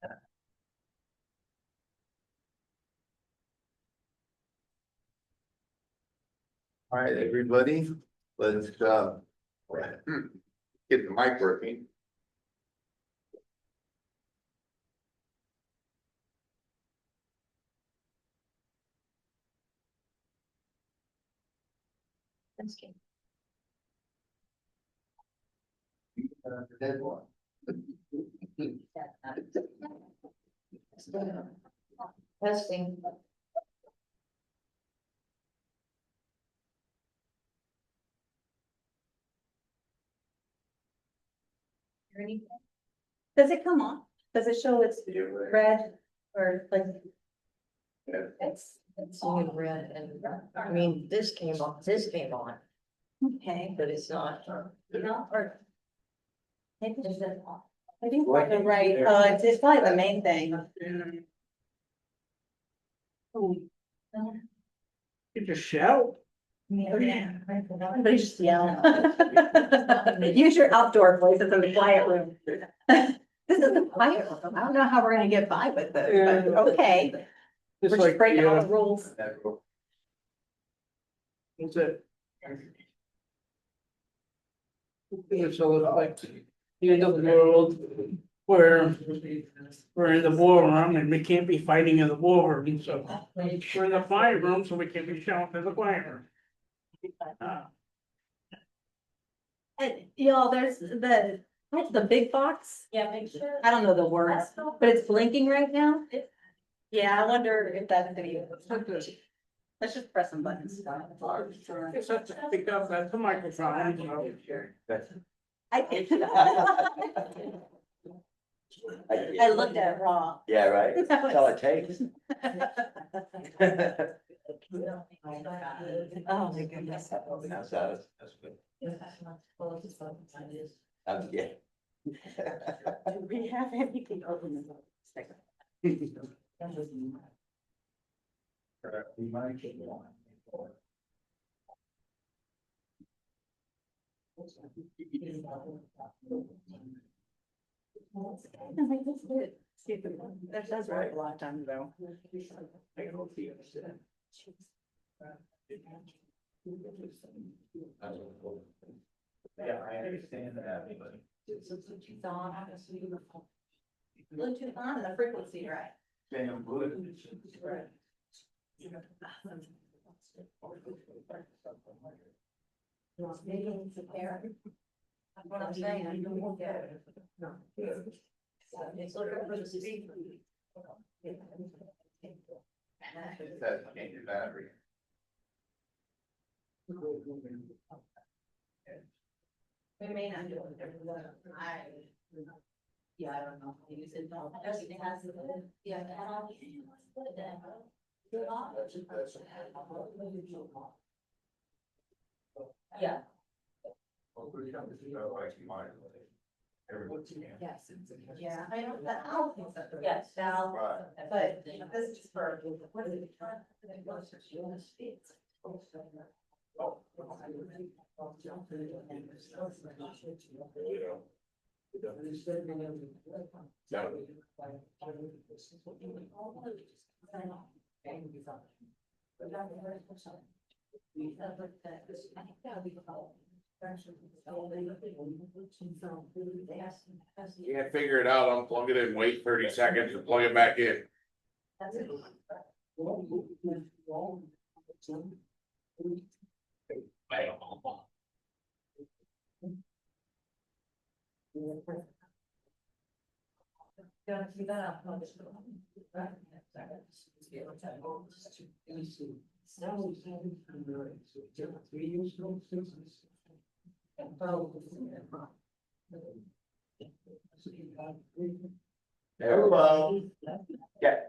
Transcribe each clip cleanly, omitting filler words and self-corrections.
All right, everybody, let's get the mic working. Dead one. Testing. Does it come on? Does it show it's red or like? It's only red and, I mean, this came on, Okay. but it's not. Or. Maybe it's the- I think we're the right, it's probably the main thing. You just shout. Everybody just yell. Use your outdoor voices in the quiet room. This is the quiet room. I don't know how we're gonna get by with this, but okay. We're Just just like, breaking all yeah, the rules. what's it? It's all like the end of the world where we're in the war room and we can't be fighting in the war room, so we're in the quiet room, so we can't be shouting in the quiet room. And y'all, there's the big box. Yeah, make sure. I don't know the words, but it's blinking right now. Yeah, I wonder if that's video. Let's just press some buttons. It's such a pick up, that's a microphone. I I looked at it wrong. Yeah, right, that's all it takes. Oh, my goodness. That's good. Yeah. Do we have anything open? That does work a lot of times though. Yeah, I understand that, but. Bluetooth on and the frequency right. Damn good. That's what I'm saying. It's looking for the speed. It says change your battery. We may not do it everyone. Yeah, I don't know. Maybe it's not. Everything has it. Yeah. Yeah. Yes. Yeah, I don't, I don't think so. Yes, now, Right. but this is for, what is it? You can't figure it out, unplug it and wait 30 seconds and plug it back in. Hello. Yeah.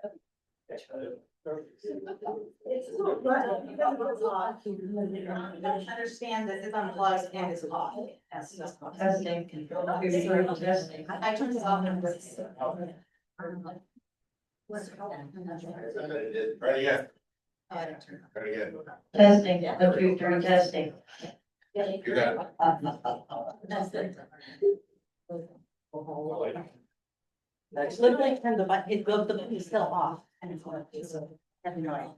Understand that it's unplugged and it's off. Testing. Testing. I turned this off and Ready yet? Ready yet? Testing, the future testing. You got it. Literally turn the button, the button is still off and it's on. Annoying.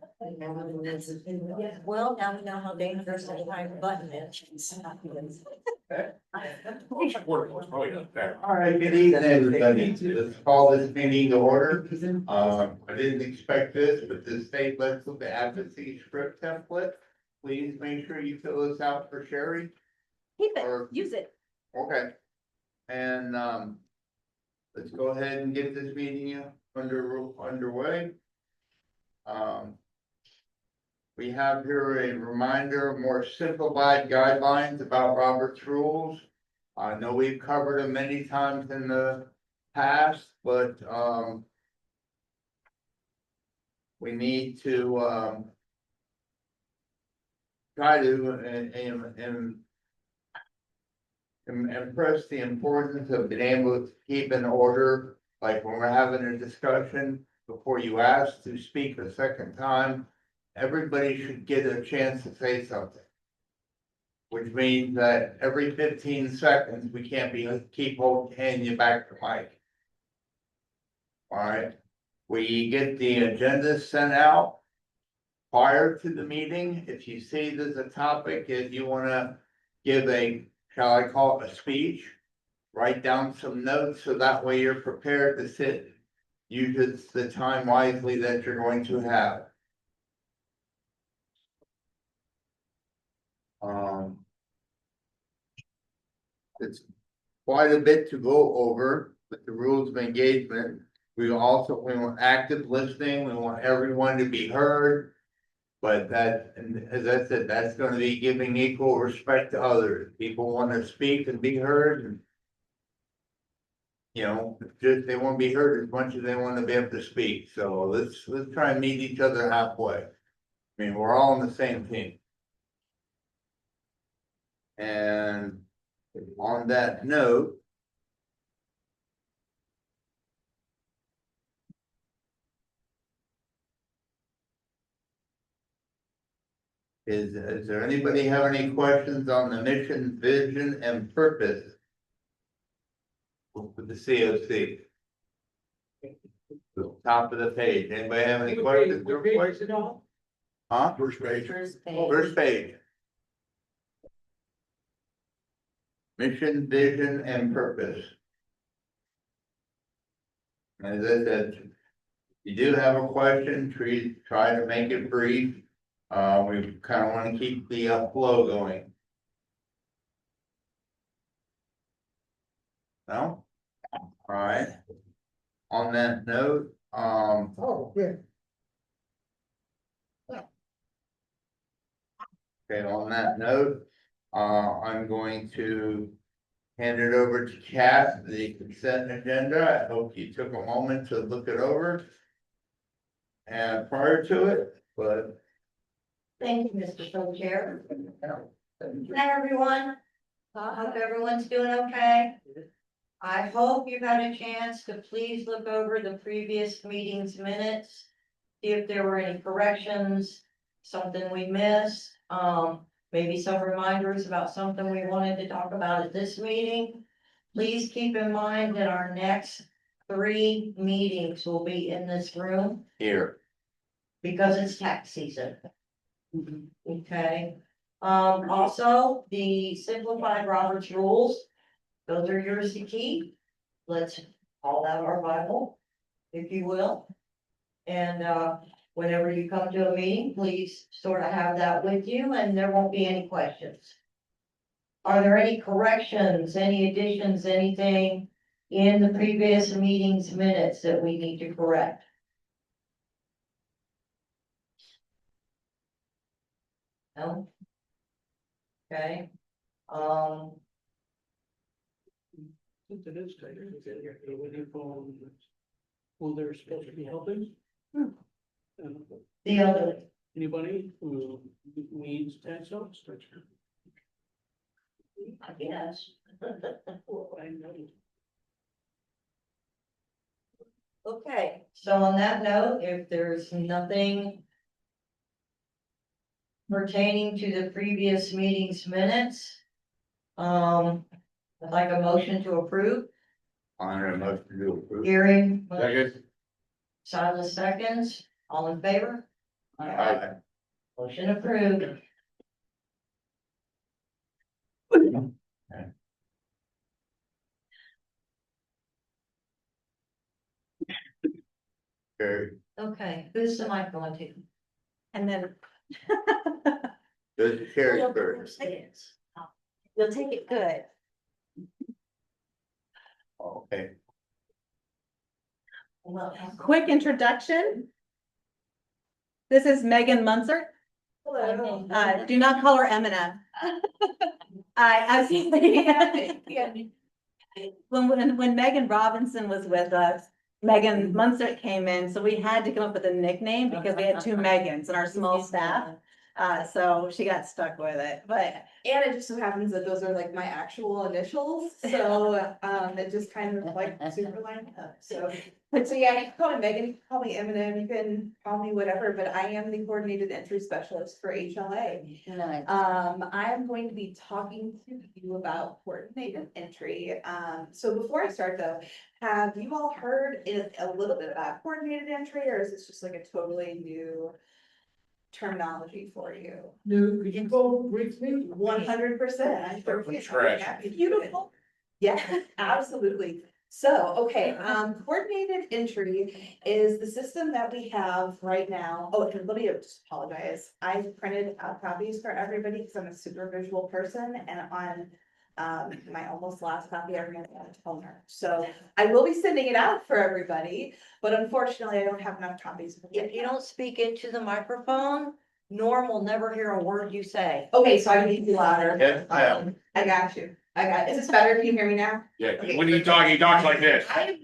Well, now we know how dangerous the time button is. All right, good evening, everybody. Let's call this meeting to order. I didn't expect this, but the state lets the advocacy script template. Please make sure you fill this out for Sherry. Keep Or- it, use it. Okay. And, let's go ahead and get this meeting underway. We have here a reminder, more simplified guidelines about Robert's rules. I know we've covered them many times in the past, but, we need to, try to, impress the importance of being able to keep an order, like when we're having a discussion, before you ask to speak a second time, everybody should get a chance to say something. Which means that every 15 seconds, we can't keep handing you back the mic. Alright, we get the agenda sent out prior to the meeting. If you see there's a topic, if you wanna give a, shall I call it a speech? Write down some notes, so that way you're prepared to sit. Use the time wisely that you're going to have. It's quite a bit to go over with the rules of engagement. We want active listening, we want everyone to be heard. But that, and as I said, that's gonna be giving equal respect to others. People wanna speak and be heard and. You know, just they wanna be heard as much as they wanna be able to speak, so let's try and meet each other halfway. I mean, we're all on the same team. And on that note. Is there anybody have any questions on the mission, vision, and purpose? With the COC. The top of the page, anybody have any questions? Huh? First page. First page. Mission, vision, and purpose. As I said, if you do have a question, try to make it brief. We kind of want to keep the flow going. No? All right. On that note, Oh, yeah. okay, on that note, I'm going to hand it over to Kat, the consent agenda. I hope you took a moment to look it over. And prior to it, but. Thank you, Mr. Co-Chair. Hi, everyone. Hope everyone's doing okay. I hope you've had a chance to please look over the previous meeting's minutes. See if there were any corrections, something we missed, maybe some reminders about something we wanted to talk about at this meeting. Please keep in mind that our next 3 meetings will be in this room Here, because it's tax season. Okay, also, the simplified Robert's rules, those are yours to keep. Let's call that our Bible, if you will. And, whenever you come to a meeting, please sort of have that with you and there won't be any questions. Are there any corrections, any additions, anything in the previous meeting's minutes that we need to correct? No? Okay, Since it is tighter, you're waiting for who they're supposed to be helping. the other, Anybody who needs tax notes? I guess. I know. Okay, so on that note, if there's nothing pertaining to the previous meeting's minutes, I'd like a motion to approve. On a motion to approve. Hearing, Second. Silas seconds, all in favor? Aye. Motion approved. Carried. Okay, who's the mic going to? And then This is Carrie first. you'll take it good. Okay. Quick introduction. This is Megan Munzer. Hello. Do not call her Eminem. When Megan Robinson was with us, Megan Munzer came in, so we had to come up with a nickname because we had two Megans in our small staff. So she got stuck with it, but And it just so happens that those are like my actual initials, so it just kind of like super lined up, so. So yeah, you can call me Megan, you can call me Eminem, you can call me whatever, but I am the coordinated entry specialist for HLA. Nice. I'm going to be talking to you about coordinated entry. So before I start though, have you all heard a little bit about coordinated entry, or is this just like a totally new terminology for you? No, could you go briefly? 100%. I'm perfectly Trash. happy to do it. beautiful. Yeah, absolutely. So, okay, coordinated entry is the system that we have right now. Oh, and let me just apologize. I printed out copies for everybody because I'm a super visual person, and on my almost last copy, I ran out of toner. So I will be sending it out for everybody, but unfortunately, I don't have enough copies. If you don't speak into the microphone, Norm will never hear a word you say. Okay, so I need to be louder. Yes, I am. I got you. Is this better? Can you hear me now? Yeah, Okay. when he talks like this. I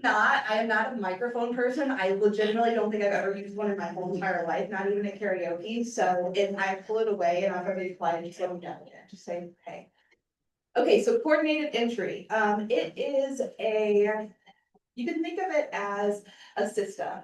am not a microphone person. I legitimately don't think I've ever used one in my whole entire life, not even at karaoke. So if I pull it away and I'm already applied, just let me know. Just say, hey. Okay, so coordinated entry. It is you can think of it as a system.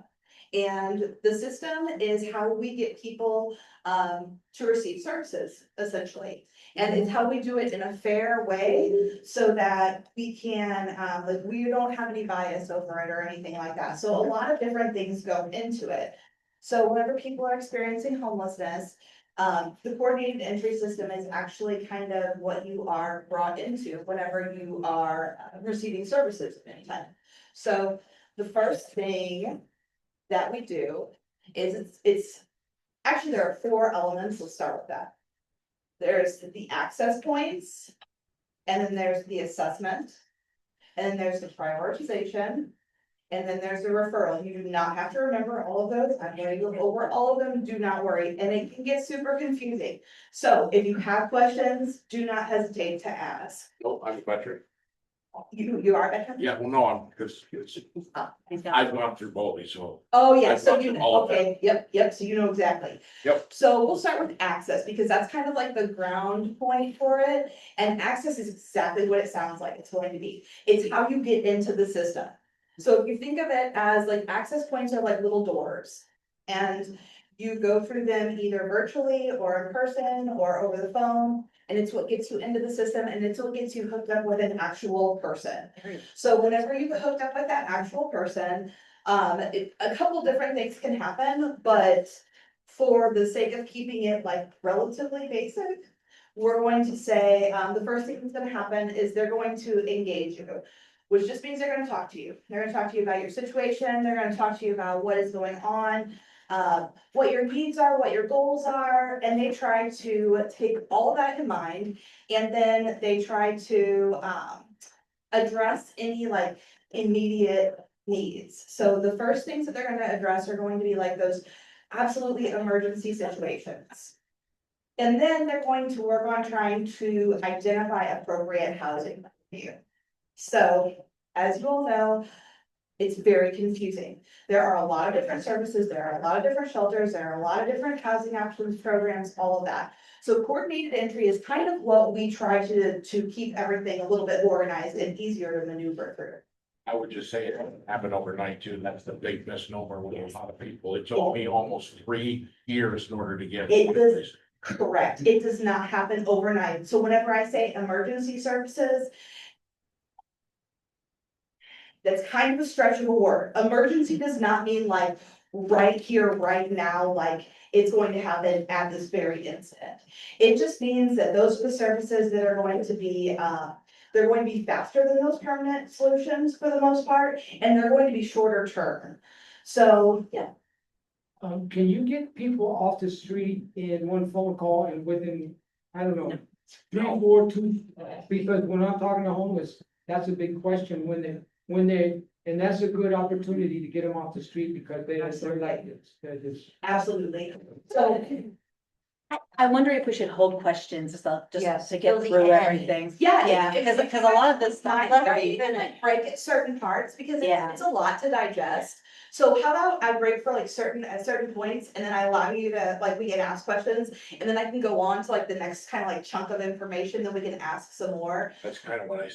And the system is how we get people to receive services, essentially. And it's how we do it in a fair way so that we can, like, we don't have any bias over it or anything like that. So a lot of different things go into it. So whenever people are experiencing homelessness, the coordinated entry system is actually kind of what you are brought into whenever you are receiving services of any type. So the first thing that we do is it's actually, there are 4 elements. Let's start with that. There's the access points, and then there's the assessment, and then there's the prioritization, and then there's the referral. You do not have to remember all of those. I'm going to go over all of them. Do not worry. And it can get super confusing. So if you have questions, do not hesitate to ask. Oh, I'm Patrick. You are better? Yeah, well, no, I'm, because He's got- I've gone through both, so. Oh, yeah, I've so gone you through know, all of okay, yep, so you know exactly. Yep. So we'll start with access, because that's kind of like the ground point for it, and access is exactly what it sounds like it's going to be. It's how you get into the system. So if you think of it as like access points are like little doors, and you go through them either virtually or in person or over the phone, and it's what gets you into the system, and it's what gets you hooked up with an actual person. So whenever you get hooked up with that actual person, a couple different things can happen, but for the sake of keeping it like relatively basic, we're going to say, the first thing that's gonna happen is they're going to engage you, which just means they're gonna talk to you. They're gonna talk to you about your situation, they're gonna talk to you about what is going on, what your needs are, what your goals are, and they try to take all of that in mind, and then they try to, address any like immediate needs. So the first things that they're gonna address are going to be like those absolutely emergency situations. And then they're going to work on trying to identify appropriate housing for you. So, as you all know, it's very confusing. There are a lot of different services, there are a lot of different shelters, there are a lot of different housing options, programs, all of that. So coordinated entry is kind of what we try to keep everything a little bit organized and easier to maneuver through. I would just say it happened overnight too. That's the big misnomer with a lot of people. It took me almost 3 years in order to get. It does. Correct. It does not happen overnight. So whenever I say emergency services, That's kind of a stretch of a word. Emergency does not mean like right here, right now, like it's going to happen at this very instant. It just means that those are the services that are going to be, they're going to be faster than those permanent solutions for the most part, and they're going to be shorter term. So, yeah, Can you get people off the street in one phone call and within, I don't know, 3, 4, 2, because when I'm talking to homeless, that's a big question when they, and that's a good opportunity to get them off the street because they're like this, they're just. absolutely. So, I wonder if we should hold questions just Yes, to get till the through end. everything. yeah. Yeah, because a lot of this stuff. Break at certain parts, because Yeah. it's a lot to digest. So how about I break for like at certain points, and then I allow you to, like, we can ask questions, and then I can go on to like the next kind of like chunk of information, then we can ask some more. That's kind of what I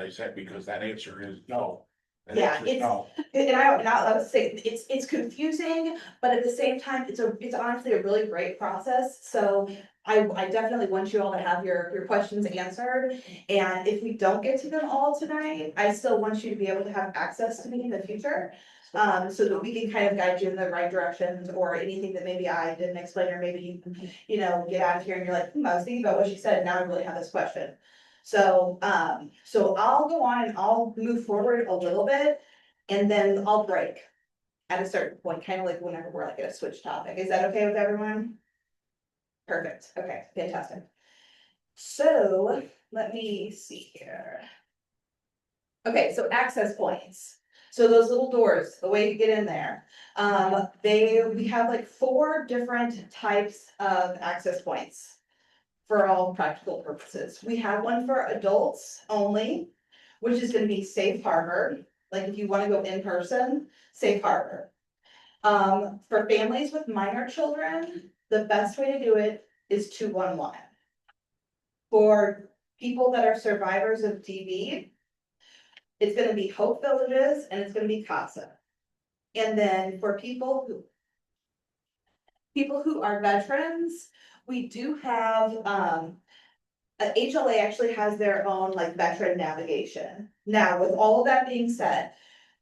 said, because that answer is no. That Yeah, answer is no. And I would say, it's confusing, but at the same time, it's honestly a really great process, so. I definitely want you all to have your questions answered, and if we don't get to them all tonight, I still want you to be able to have access to me in the future. So that we can kind of guide you in the right directions, or anything that maybe I didn't explain, or maybe you know, get out of here and you're like, I was thinking about what she said, now I really have this question. So I'll go on and I'll move forward a little bit, and then I'll break at a certain point, kind of like whenever we're like at a switch topic. Is that okay with everyone? Perfect, okay, fantastic. So, let me see here. Okay, so access points. So those little doors, the way you get in there, we have like 4 different types of access points. For all practical purposes, we have one for adults only, which is gonna be safe harbor, like if you wanna go in person, safe harbor. For families with minor children, the best way to do it is 211. For people that are survivors of TB, it's gonna be Hope Villages, and it's gonna be CASA. And then for people who are veterans, we do have, HLA actually has their own like veteran navigation. Now, with all of that being said,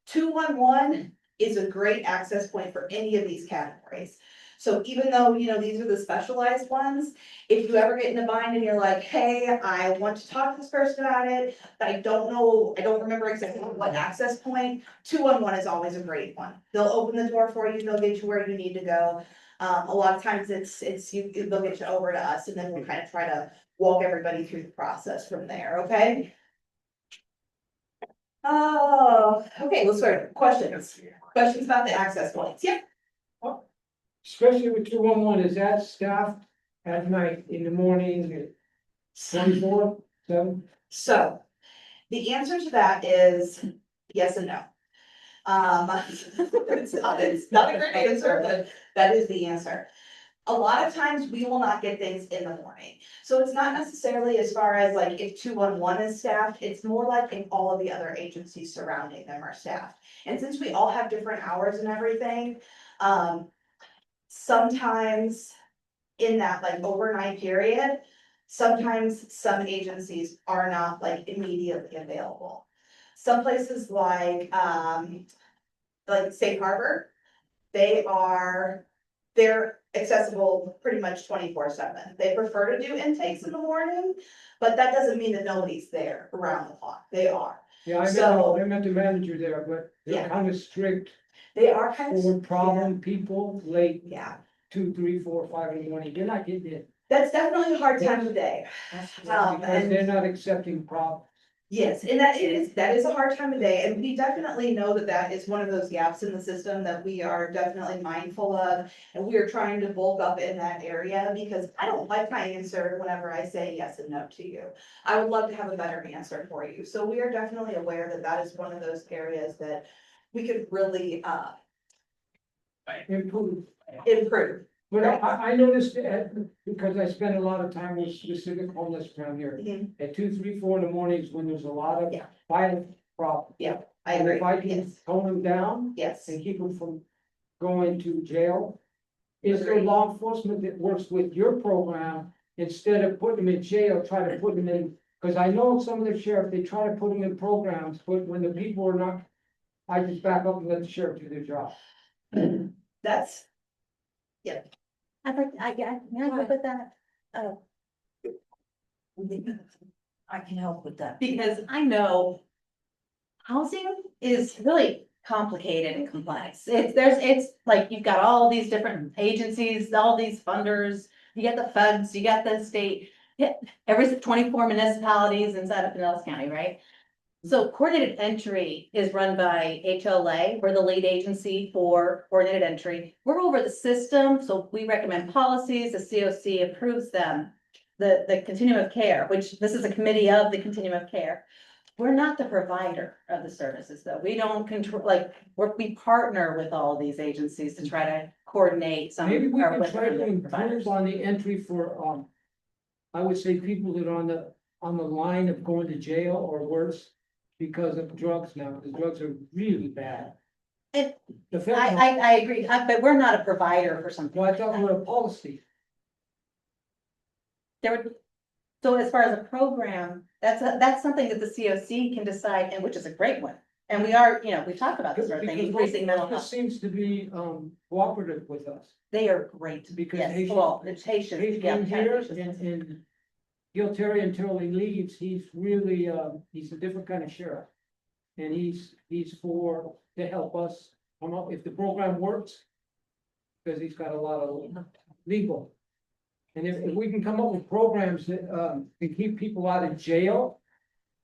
211 is a great access point for any of these categories. So even though, you know, these are the specialized ones, if you ever get in a bind and you're like, hey, I want to talk to this person about it, but I don't remember exactly what access point, 211 is always a great one. They'll open the door for you, they'll get you where you need to go. A lot of times they'll get you over to us, and then we'll kind of try to walk everybody through the process from there, okay? Oh, okay, let's start, questions about the access points, yeah. Especially with 211, is that staffed at night, in the morning, 24/7? So, the answer to that is yes and no. It's not a great answer, but that is the answer. A lot of times we will not get things in the morning. So it's not necessarily as far as like if 211 is staffed, it's more like if all of the other agencies surrounding them are staffed. And since we all have different hours and everything, sometimes in that like overnight period, sometimes some agencies are not like immediately available. Some places like Safe Harbor, they're accessible pretty much 24/7. They prefer to do intakes in the morning, but that doesn't mean that nobody's there around the clock. They are. Yeah, I met the manager there, but Yeah. they're kind of strict They are kind of. for problem people late, Yeah, 2, 3, 4, 5 in the morning, they're not getting in. that's definitely a hard time of day. Because they're not accepting problems. Yes, and that is a hard time of day, and we definitely know that that is one of those gaps in the system that we are definitely mindful of. And we are trying to bulk up in that area, because I don't like my answer whenever I say yes and no to you. I would love to have a better answer for you, so we are definitely aware that that is one of those areas that we could really Improve. improve. But I noticed that, because I spend a lot of time with specific homeless around here, Mhm. at 2, 3, 4 in the mornings when there's a lot of Yeah. violent problems. Yeah, I And agree, if I can yes, tone them down yes. and keep them from going to jail. Is there Agreed. law enforcement that works with your program, instead of putting them in jail, try to put them in? Cause I know some of the sheriff, they try to put them in programs, but when the people are not I just back up and let the sheriff do their job. That's, I put that, I can help with that. because I know housing is really complicated and complex. It's like, you've got all these different agencies, all these funders, you get the feds, you got the state. Yeah, every 24 municipalities inside of Pinellas County, right? So coordinated entry is run by HLA, we're the lead agency for coordinated entry. We're over the system, so we recommend policies, the COC approves them. The continuum of care, which this is a committee of the continuum of care. We're not the provider of the services, though. We don't control, like, we partner with all of these agencies to try to coordinate some. Maybe we or can with try to the providers. improve on the entry for, I would say people that are on the line of going to jail or worse because of drugs now. The drugs are really bad. It- The fentanyl, I agree, but we're not a provider for something. well, I like thought that. we were a policy. There would, so as far as a program, that's something that the COC can decide, and which is a great one. And we are, we talk about this sort of thing, Because increasing mental Rogers health. seems to be, cooperative with us. They are great. Because Yes, Haitian- well, it's Haitian. He's yeah, been here Haitian. and Gil Terry until he leaves, he's really, he's a different kind of sheriff. And he's for, to help us come up, if the program works. Because he's got a lot of legal. And if we can come up with programs that, can keep people out of jail.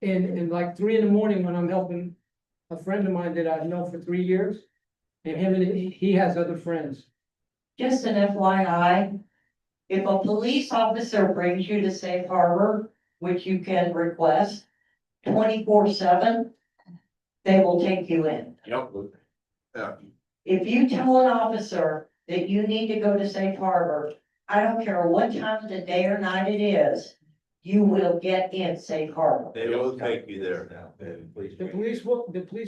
And like 3 in the morning when I'm helping a friend of mine that I've known for 3 years. And he has other friends. Just an FYI, if a police officer brings you to Safe Harbor, which you can request 24/7, they will take you in. Yep. If you tell an officer that you need to go to Safe Harbor, I don't care what time of the day or night it is, you will get in Safe Harbor. They will take you there now. The police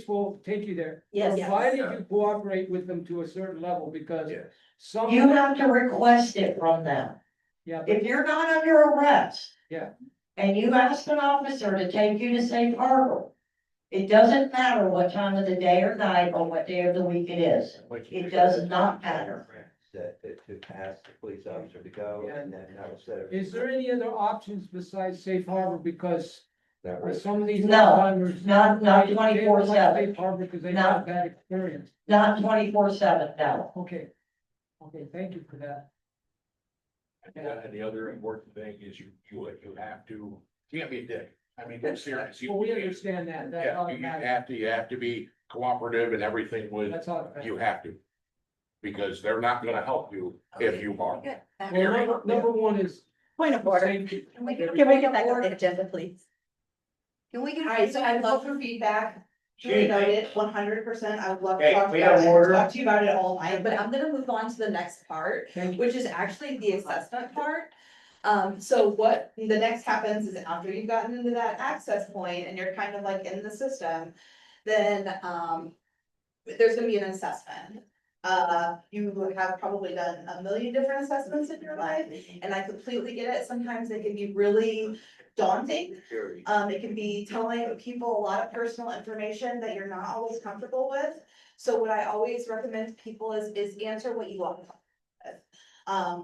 will take you there. Yes. Provided you cooperate with them to a certain level, because Yes. some. You have to request it from them. Yeah, If you're not under arrest. Yeah. And you ask an officer to take you to Safe Harbor, it doesn't matter what time of the day or night or what day of the week it is. It does not matter. That to ask the police officer to go and then that was set. is there any other options besides Safe Harbor, because That with was, some of these. No, old-timers, not they don't like 24/7. Safe Harbor because they No. had a bad experience. Not 24/7, no. Okay, thank you for that. And the other important thing is you have to, you can't be a dick. I mean, it's serious. You Well, we can't- understand that, that's Yeah, all you it matters, have to be cooperative and everything with, that's all it matters. you have to. Because they're not gonna help you if you are. Well, number one is. Point of order. safety. Can we get back on the agenda, please? can we get, alright, so I'd love for feedback. Julie noted, 100%, I would love to Okay, talk we about have it, order. talk to you about it all night, but I'm gonna move on to the next part. Thank you. Which is actually the assessment part. So what the next happens is after you've gotten into that access point and you're kind of like in the system, then, there's gonna be an assessment. You have probably done a million different assessments in your life, and I completely get it. Sometimes they can be really daunting. It can be telling people a lot of personal information that you're not always comfortable with. So what I always recommend to people is answer what you want.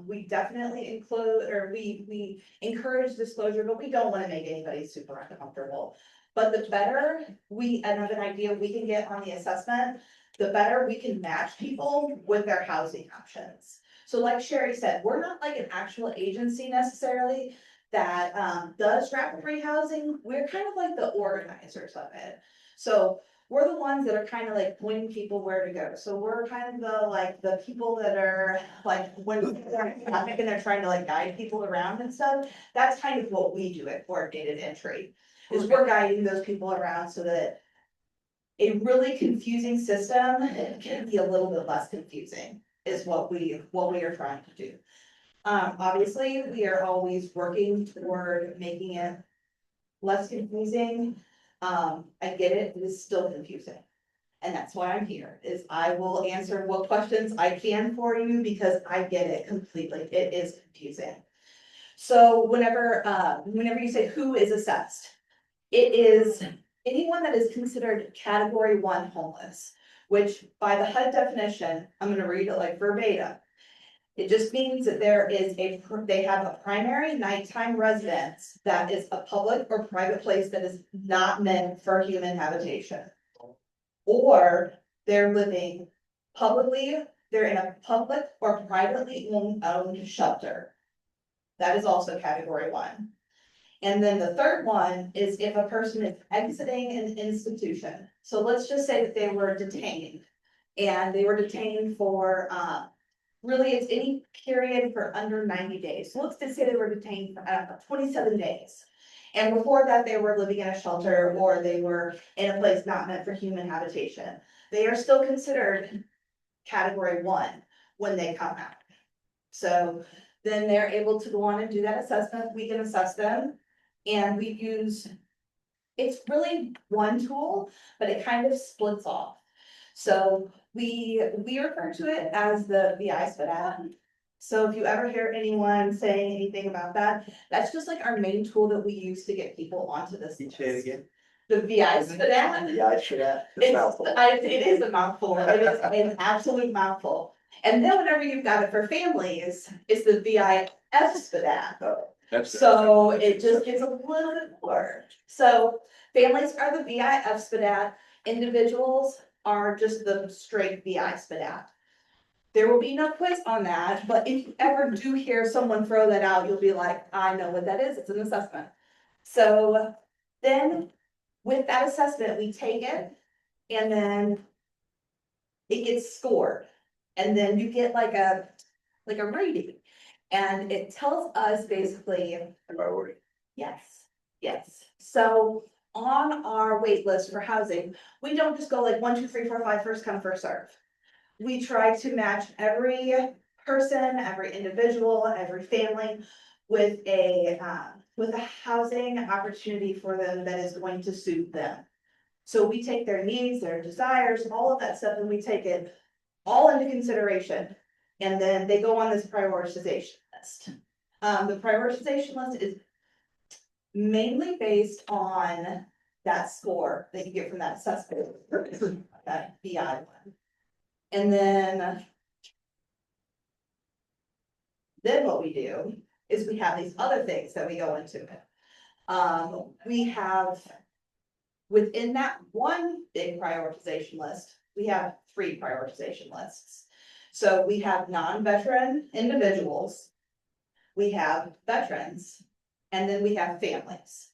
We definitely include, or we encourage disclosure, but we don't wanna make anybody super uncomfortable. But the better and have an idea we can get on the assessment, the better we can match people with their housing options. So like Sherry said, we're not like an actual agency necessarily that does rapid rehousing. We're kind of like the organizers of it. So we're the ones that are kind of like pointing people where to go. So we're kind of the people that are like, when they're traffic and they're trying to like guide people around and stuff. That's kind of what we do at coordinated entry, is we're guiding those people around so that a really confusing system can be a little bit less confusing, is what we are trying to do. Obviously, we are always working toward making it less confusing. I get it, it is still confusing. And that's why I'm here, is I will answer what questions I can for you, because I get it completely, it is confusing. So whenever you say who is assessed, it is anyone that is considered category 1 homeless, which by the HUD definition, I'm gonna read it like verbatim. It just means that they have a primary nighttime residence that is a public or private place that is not meant for human habitation. Or they're living publicly, they're in a public or privately owned shelter. That is also category 1. And then the third one is if a person is exiting an institution. So let's just say that they were detained. And they were detained for, really it's any period for under 90 days. So let's just say they were detained for 27 days. And before that, they were living in a shelter or they were in a place not meant for human habitation. They are still considered category 1 when they come out. So then they're able to go on and do that assessment. We can assess them. And we use, it's really one tool, but it kind of splits off. So we refer to it as the VI SPDAT. So if you ever hear anyone saying anything about that, that's just like our main tool that we use to get people onto this Can you say it list. again? The VI SPDAT. Yeah, I should have. It's mouthful. It is a mouthful. It is an absolute mouthful. And then whenever you've got it for families, it's the VIF SPDAT. Oh, So it just gets a little bit more. So families are the VIF SPDAT, individuals are just the straight VI SPDAT. There will be no quiz on that, but if you ever do hear someone throw that out, you'll be like, I know what that is, it's an assessment. So then with that assessment, we take it and then it gets scored. And then you get like a rating. And it tells us basically, priority. yes. So on our wait list for housing, we don't just go like 1, 2, 3, 4, 5, first come, first serve. We try to match every person, every individual, every family with a housing opportunity for them that is going to suit them. So we take their needs, their desires, all of that stuff, and we take it all into consideration. And then they go on this prioritization list. The prioritization list is mainly based on that score that you get from that assessment, that BI one. And then what we do is we have these other things that we go into it. We have, within that one big prioritization list, we have 3 prioritization lists. So we have non-veteran individuals, we have veterans, and then we have families.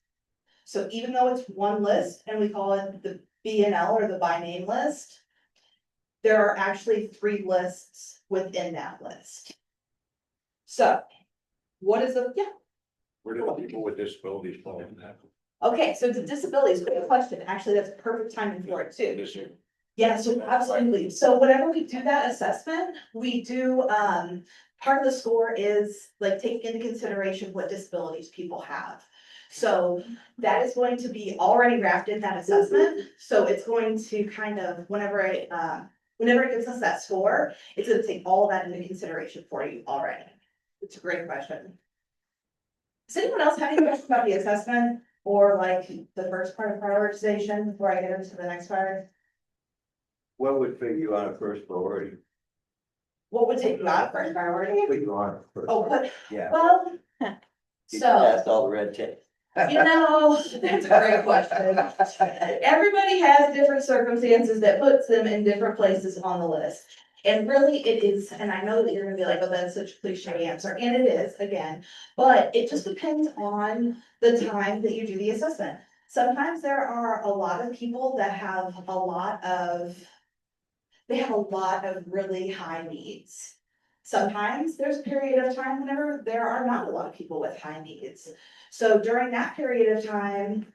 So even though it's one list and we call it the BNL or the by name list, there are actually 3 lists within that list. So what is the, Where do people with disabilities fall in that? okay, so the disabilities, great question. Actually, that's perfect timing for it too. This year? Yes, absolutely. So whenever we do that assessment, we do, part of the score is like take into consideration what disabilities people have. So that is going to be already wrapped in that assessment. So it's going to kind of, whenever it gives us that score, it's gonna take all of that into consideration for you already. It's a great question. Does anyone else have any questions about the assessment or like the first part of prioritization before I get into the next part? What would fit you on a first priority? What would take you out of first priority? Put you on a first. Oh, priority. but, Yeah. well, You so, passed all the red tape. that's a great question. Everybody has different circumstances that puts them in different places on the list. And really it is, and I know that you're gonna be like, oh, that's such a cliche answer, and it is, again, but it just depends on the time that you do the assessment. Sometimes there are a lot of people that have a lot of really high needs. Sometimes there's a period of time whenever there are not a lot of people with high needs. So during that period of time,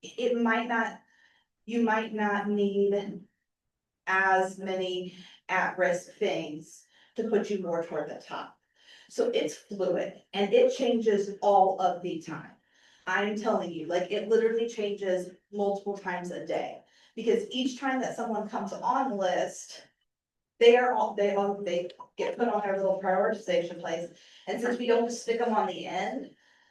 you might not need as many at-risk things to put you more toward the top. So it's fluid and it changes all of the time. I'm telling you, like it literally changes multiple times a day. Because each time that someone comes on the list, they get put on their little prioritization place. And since we don't just stick them on the end,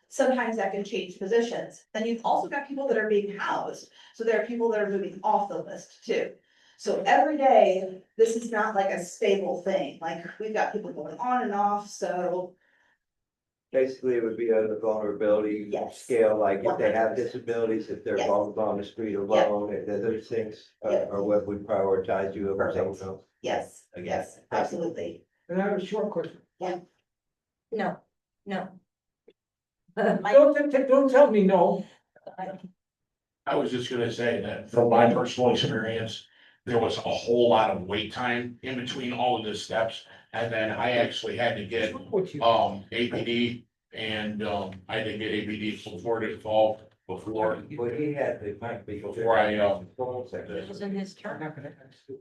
sometimes that can change positions. Then you've also got people that are being housed, so there are people that are moving off the list too. So every day, this is not like a stable thing, like we've got people going on and off, so. Basically, it would be on the vulnerability Yes. scale, like if they have 100%. disabilities, if they're Yes. vulnerable on the street alone, and those things Yep. are what we prioritize you over Perfect. someone else. Yes, Again, yes, thank you. absolutely. And I have a short question. No, no. Don't tell me no. I was just gonna say that from my personal experience, there was a whole lot of wait time in between all of the steps. And then I actually had to get, What you- APD and, I didn't get APD before it involved, before But he had, it might be. Before I, It was in his I'm turn. not gonna ask you.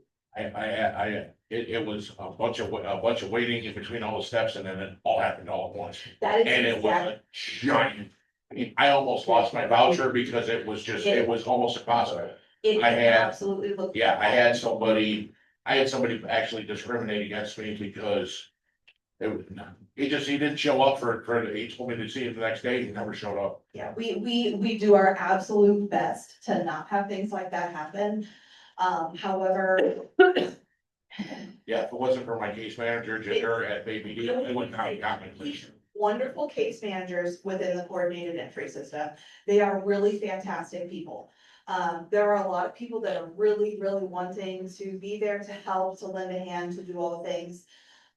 it was a bunch of waiting in between all the steps and then it all happened all at once. That is And it was exactly, a giant, I mean, I almost lost my voucher because it was just, it was almost impossible. it I had- absolutely looked. Yeah, I had somebody actually discriminate against me because he didn't show up he told me to see him the next day, he never showed up. Yeah, we do our absolute best to not have things like that happen. However, Yeah, if it wasn't for my case manager, Jinder at ABD, I wouldn't have got my place. wonderful case managers within the coordinated entry system. They are really fantastic people. There are a lot of people that are really, really wanting to be there to help, to lend a hand, to do all the things.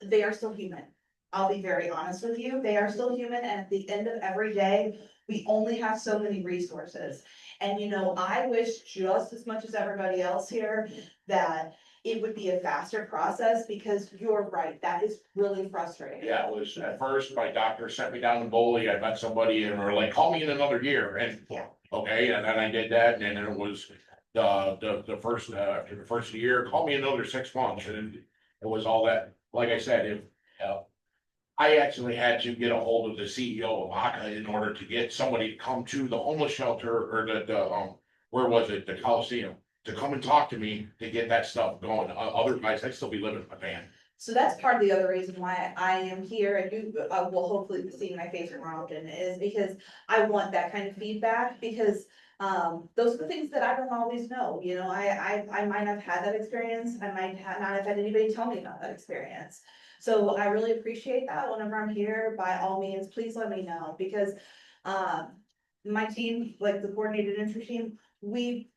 They are still human. I'll be very honest with you. They are still human, and at the end of every day, we only have so many resources. And I wish just as much as everybody else here that it would be a faster process, because you're right, that is really frustrating. Yeah, it was, at first, my doctor sent me down to Boley, I met somebody and were like, call me in another year, and. Yeah. Okay, and then I did that, and then it was the first, after the first year, call me another 6 months, and it was all that, like I said, I actually had to get a hold of the CEO of ACA in order to get somebody to come to the homeless shelter, or where was it, the Coliseum, to come and talk to me to get that stuff going, otherwise I'd still be living in my van. So that's part of the other reason why I am here, and you will hopefully be seeing my face more often, is because I want that kind of feedback, because those are the things that I don't always know, I might have had that experience, I might not have had anybody tell me about that experience. So I really appreciate that. Whenever I'm here, by all means, please let me know, because my team, like the coordinated entry team, we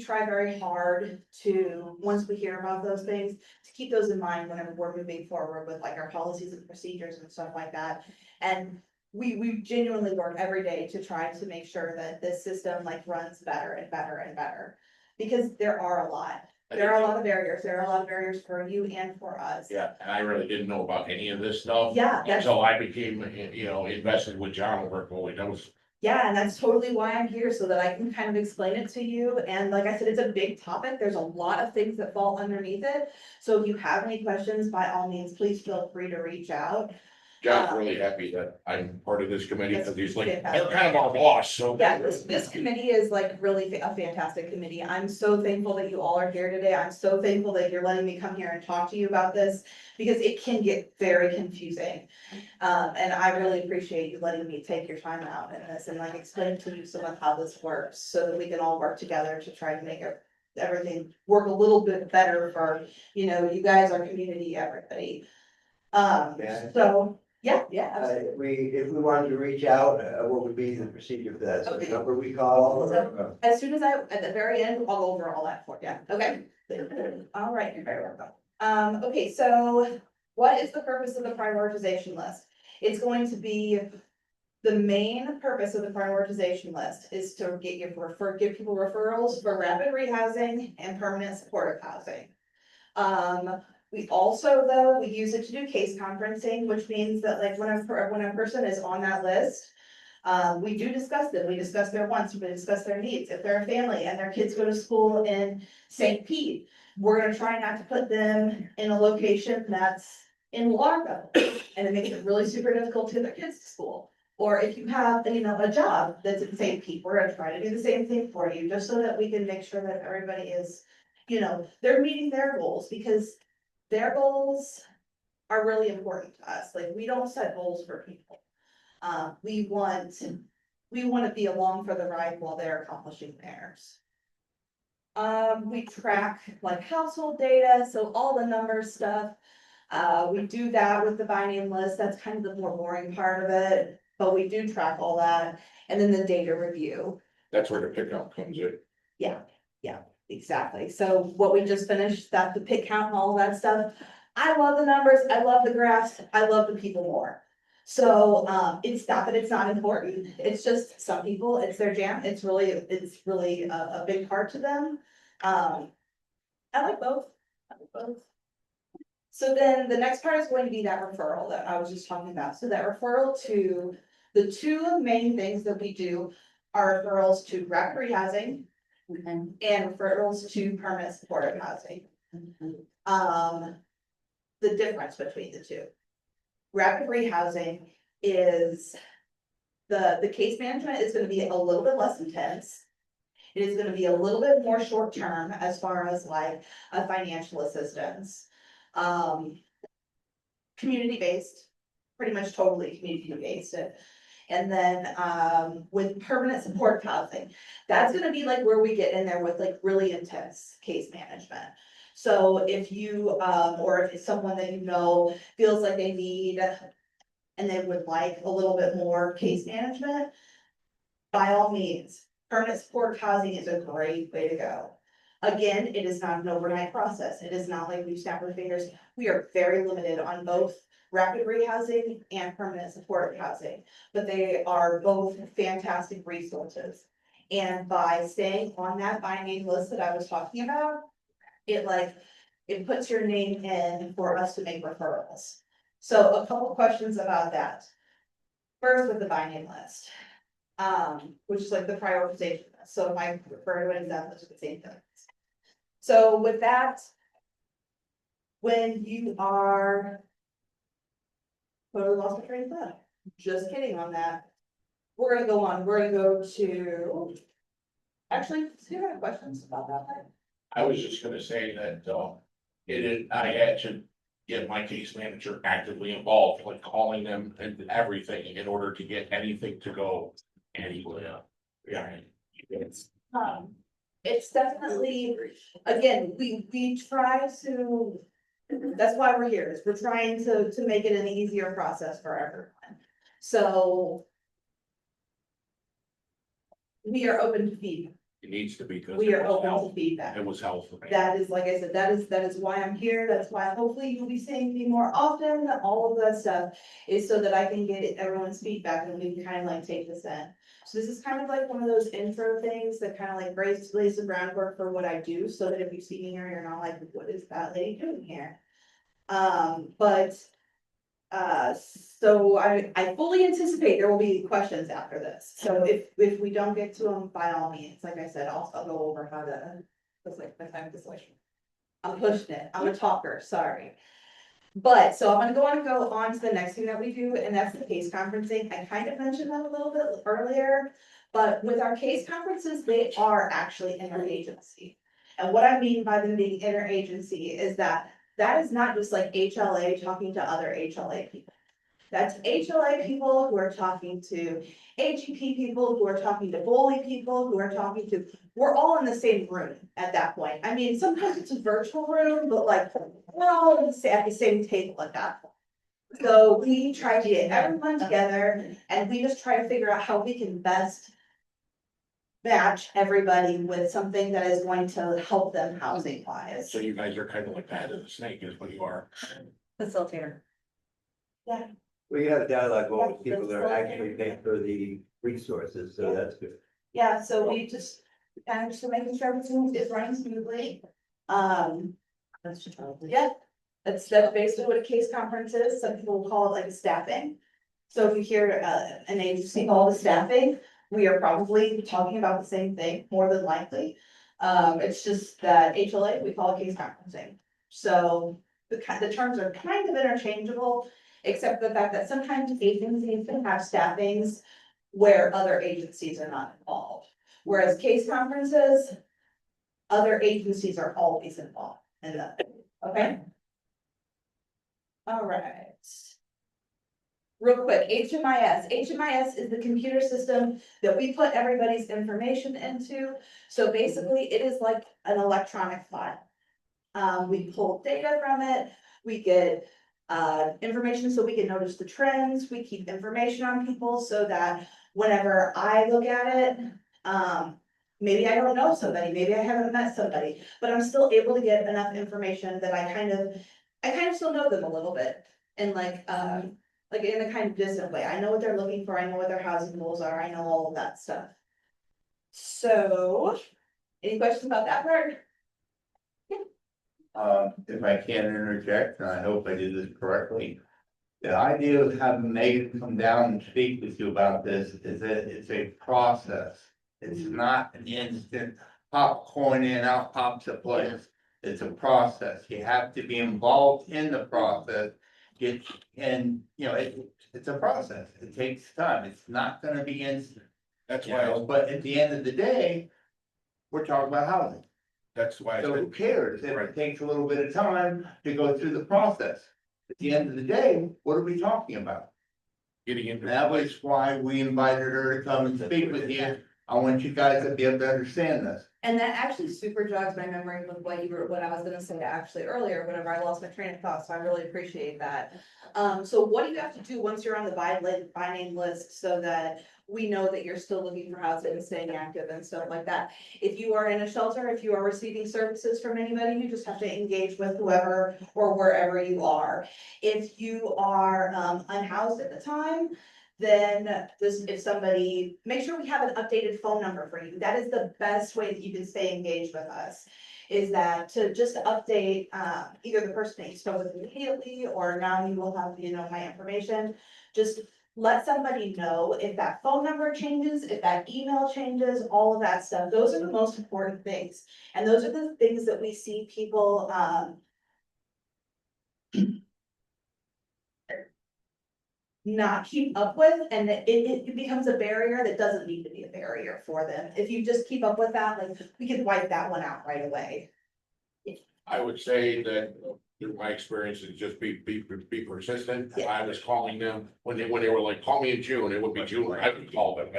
try very hard to, once we hear about those things, to keep those in mind whenever we're moving forward with like our policies and procedures and stuff like that. And we genuinely work every day to try to make sure that this system like runs better and better and better. Because there are a lot of barriers, for you and for us. Yeah, and I really didn't know about any of this stuff. Yeah, that's- Until I became, invested with John over at Boley, that was. Yeah, and that's totally why I'm here, so that I can kind of explain it to you. And like I said, it's a big topic. There's a lot of things that fall underneath it. So if you have any questions, by all means, please feel free to reach out. John's really happy that I'm part of this committee, because he's like, Fantastic. you're kind of our boss, so. Yeah, this committee is like really a fantastic committee. I'm so thankful that you all are here today. I'm so thankful that you're letting me come here and talk to you about this, because it can get very confusing. And I really appreciate you letting me take your time out in this and like explain to you some of how this works, so that we can all work together to try to make everything work a little bit better for, you guys, our community, everybody. Yeah. So, yeah, absolutely. If we wanted to reach out, what would be the procedure for that? So the Okay. number we call? So, as soon as at the very end, I'll go over all that for you, okay? All right, you're very welcome. Okay, so what is the purpose of the prioritization list? It's going to be, the main purpose of the prioritization list is to give people referrals for rapid rehousing and permanent supportive housing. We also, though, we use it to do case conferencing, which means that like when a person is on that list, we do discuss them. We discuss their wants, we discuss their needs. If they're a family and their kids go to school in St. Pete, we're gonna try not to put them in a location that's in Largo, and it makes it really super difficult to get their kids to school. Or if you have, a job that's in St. Pete, we're gonna try to do the same thing for you, just so that we can make sure that everybody is, they're meeting their goals, because their goals are really important to us. Like, we don't set goals for people. We want to be along for the ride while they're accomplishing theirs. We track like household data, so all the number stuff. We do that with the by name list, that's kind of the more boring part of it, but we do track all that. And then the data review. That's where the pickup comes in. Exactly, so what we just finished, that the pick count and all of that stuff. I love the numbers, I love the graphs, I love the people more. So, it's not that it's not important, it's just some people, it's their jam, it's really a big part to them. I like both, I like both. So then the next part is going to be that referral that I was just talking about, so that referral to, the two main things that we do are referrals to rapid housing and referrals to permanent supportive housing. The difference between the two. Rapid rehousing is the case management is gonna be a little bit less intense. It is gonna be a little bit more short term as far as like a financial assistance. Community based, pretty much totally community based. And then with permanent support housing, that's gonna be like where we get in there with like really intense case management. So if you, or if it's someone that you know feels like they need and they would like a little bit more case management, by all means, permanent support housing is a great way to go. Again, it is not an overnight process. It is not like we snap our fingers. We are very limited on both rapid rehousing and permanent supportive housing, but they are both fantastic resources. And by staying on that by name list that I was talking about, it puts your name in for us to make referrals. So a couple questions about that. First with the by name list, which is like the prioritization list. So if I refer to it, that's the same thing. So with that, when you are totally lost my train of thought. Just kidding on that. We're gonna go on, we're gonna go to. Actually, do you have questions about that? I was just gonna say that, I had to get my case manager actively involved, like calling them and everything in order to get anything to go anywhere. Yeah. It's definitely, again, we try to, that's why we're here, is we're trying to make it an easier process for everyone. So. We are open to feedback. It needs to be. 'Cause We are it was open to helpful. feedback. It was helpful. That is, like I said, that is why I'm here, that's why hopefully you'll be seeing me more often, all of that stuff. Is so that I can get everyone's feedback and we can kind of like take this in. So this is kind of like one of those intro things that kind of like lays the groundwork for what I do, so that if you see me here, you're not like, what is that lady doing here? So I fully anticipate there will be questions after this, so if we don't get to them, by all means, like I said, I'll go over how to. It's like my time to switch. I'm pushing it, I'm a talker, sorry. But, so I'm gonna go on to the next thing that we do, and that's the case conferencing. I kind of mentioned that a little bit earlier. But with our case conferences, they are actually interagency. And what I mean by them being interagency is that is not just like HLA talking to other HLA people. That's HLA people who are talking to HEP people, who are talking to bully people, who are talking to, we're all in the same room at that point. I mean, sometimes it's a virtual room, but like, we're all at the same table at that point. So we try to get everyone together and we just try to figure out how we can best match everybody with something that is going to help them housing wise. So you guys are kind of like the head of the snake is what you are. Facilitator. We have dialogue with people that are actually paying for the resources, so that's good. Yeah, so we just managed to making sure everything is running smoothly. Yeah, that's basically what a case conference is. Some people will call it like a staffing. So if you hear an agency call it staffing, we are probably talking about the same thing, more than likely. It's just that HLA, we call it case conferencing. So the terms are kind of interchangeable, except the fact that sometimes agencies can have staffings where other agencies are not involved. Whereas case conferences, other agencies are always involved in that, okay? All right. real quick, HMIS is the computer system that we put everybody's information into. So basically, it is like an electronic file. We pull data from it, we get information so we can notice the trends, we keep information on people so that whenever I look at it, maybe I don't know somebody, maybe I haven't met somebody, but I'm still able to get enough information that I kind of still know them a little bit. And like in a kind of distant way, I know what they're looking for, I know what their housing goals are, I know all of that stuff. So, any questions about that part? If I can interject, and I hope I did this correctly. The idea of having Megan come down and speak with you about this is that it's a process. It's not an instant popcorn in, out pops a place. It's a process. You have to be involved in the process. It's a process. It takes time. It's not gonna be instant. That's You why, know, but at the end of the day, we're talking about housing. that's why I So who said, cares if it takes a little bit of time to go through the process? At the end of the day, what are we talking about? getting into. That was why we invited her to come and speak with you. I want you guys to be able to understand this. And that actually super jogs my memory with what I was gonna say actually earlier, whenever I lost my train of thought, so I really appreciate that. So what do you have to do once you're on the by name list so that we know that you're still looking for housing and staying active and stuff like that? If you are in a shelter, if you are receiving services from anybody, you just have to engage with whoever or wherever you are. If you are unhoused at the time, then if somebody, make sure we have an updated phone number for you. That is the best way that you can stay engaged with us. Is that to just update, either the person that you spoke with immediately, or now you will have, my information. Just let somebody know if that phone number changes, if that email changes, all of that stuff. Those are the most important things. And those are the things that we see people, not keep up with, and it becomes a barrier that doesn't need to be a barrier for them. If you just keep up with that, like, we could wipe that one out right away. I would say that through my experience is just be persistent. I was calling them when they were like, call me in June, it would be June, I would call them.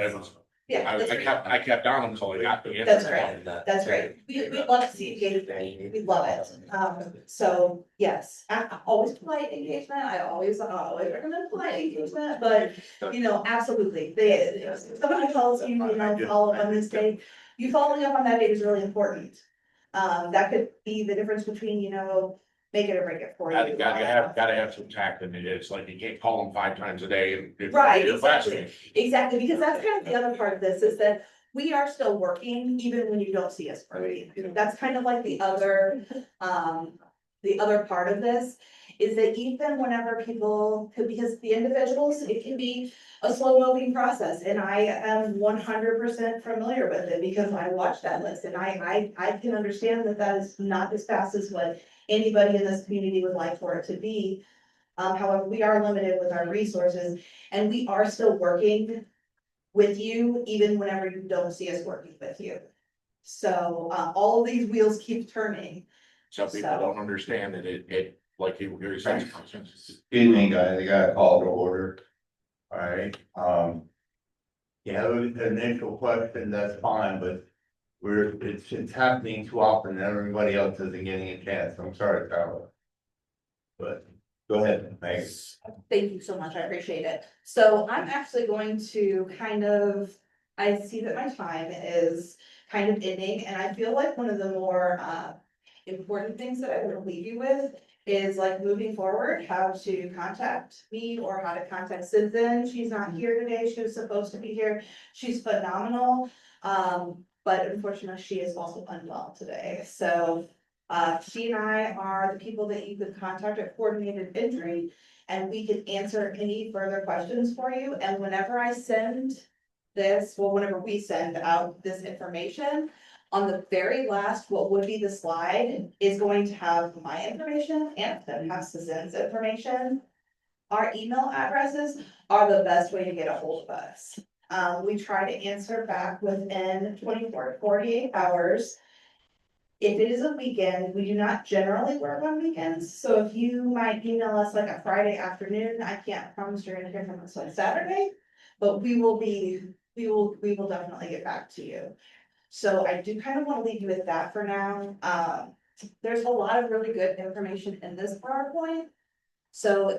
Yeah, that's great. I kept on them until I got the. That's great. That's great. We love to see engagement. We love it. So yes, always polite engagement. I always recommend polite engagement, but absolutely. If somebody calls you, follow up on this date. You following up on that date is really important. That could be the difference between, make it or break it for you. Gotta have some tact in it. It's like you can't call them 5 times a day and. Right, exactly, because that's kind of the other part of this, is that we are still working even when you don't see us working. That's kind of like the other part of this, is that even whenever people, because the individuals, it can be a slow moving process, and I am 100% familiar with it because I watch that list, and I can understand that is not as fast as what anybody in this community would like for it to be. However, we are limited with our resources, and we are still working with you even whenever you don't see us working with you. So, all of these wheels keep turning. Some people don't understand that it, like you were saying. Excuse me, guys, I got a call to order. All right, you have an initial question, that's fine, but it's happening too often, and everybody else isn't getting a chance. I'm sorry, Tyler. But go ahead, Megan. Thank you so much, I appreciate it. So I'm actually going to I see that my time is kind of ending, and I feel like one of the more important things that I want to leave you with is like moving forward, how to contact me or how to contact Susan. She's not here today. She was supposed to be here. She's phenomenal. But unfortunately, she is also unwell today. So she and I are the people that you could contact at coordinated entry, and we can answer any further questions for you. And whenever I send whenever we send out this information, on the very last, what would be the slide is going to have my information and then have Suzanne's information. Our email addresses are the best way to get a hold of us. We try to answer back within 24 to 48 hours. If it is a weekend, we do not generally work on weekends, so if you might email us like a Friday afternoon, I can't promise you're gonna hear from us on Saturday. But we will definitely get back to you. So I do kind of wanna leave you with that for now. There's a lot of really good information in this PowerPoint. So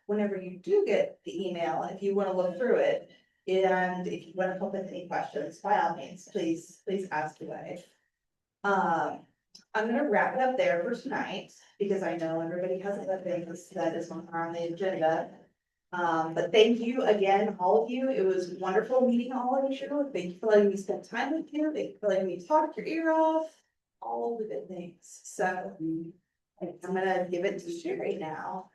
whenever you do get the email, if you wanna look through it, and if you wanna come with any questions, by all means, please ask away. I'm gonna wrap it up there for tonight, because I know everybody has other things that is on the agenda. But thank you again, all of you. It was wonderful meeting all of you. Thank you for letting me spend time with you. Thank you for letting me talk your ear off. All the good things. So I'm gonna give it to Sherry now.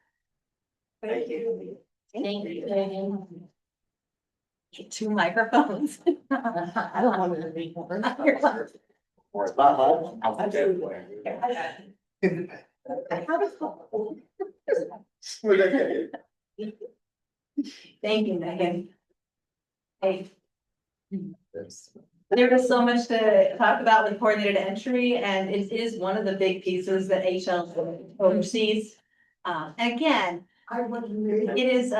Thank you. Thank you. Two microphones. I don't want to be more. Or it's not hard. I'll put that away. Thank you, Megan. Hey. There was so much to talk about with coordinated entry, and it is one of the big pieces that HL oversees. And again, it's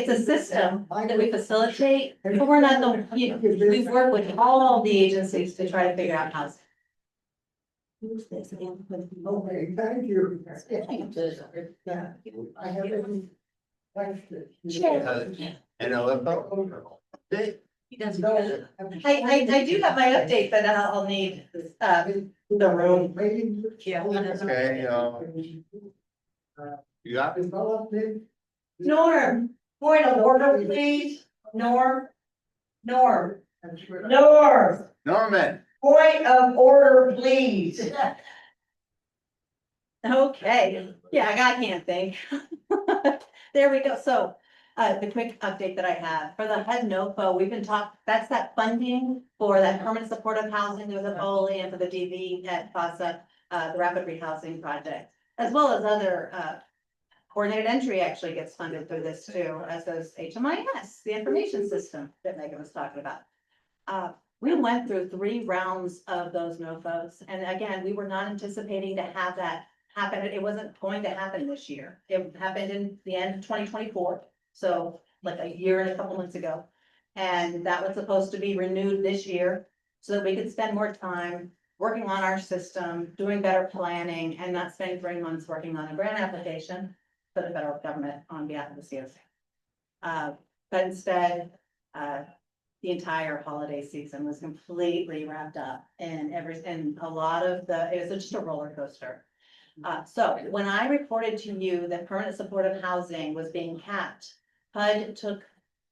a system that we facilitate, but we're not we've worked with all the agencies to try to figure out how. Okay, thank you. Yeah, I have any questions? And He doesn't. I do have my update, but I'll need, the room. Yeah. Okay, you got it? Development. Norm, point of order, please. Norm. Norm, point of order, please. Okay, yeah, I can't think. There we go. So, the quick update that I have for the HUD NOFO, we've been that's that funding for that permanent supportive housing with the OLE and for the DV at FASA, the rapid rehousing project, as well as other, coordinated entry actually gets funded through this too, as does HMIS, the information system that Megan was talking about. We went through 3 rounds of those NOFOs, and again, we were not anticipating to have that happen. It wasn't going to happen this year. It happened in the end of 2024, so like a year and a couple months ago. And that was supposed to be renewed this year, so that we could spend more time working on our system, doing better planning, and not spending 3 months working on a grant application for the federal government on behalf of the COC. But instead, the entire holiday season was completely wrapped up and a lot of it was just a roller coaster. So when I reported to you that permanent supportive housing was being capped, HUD took,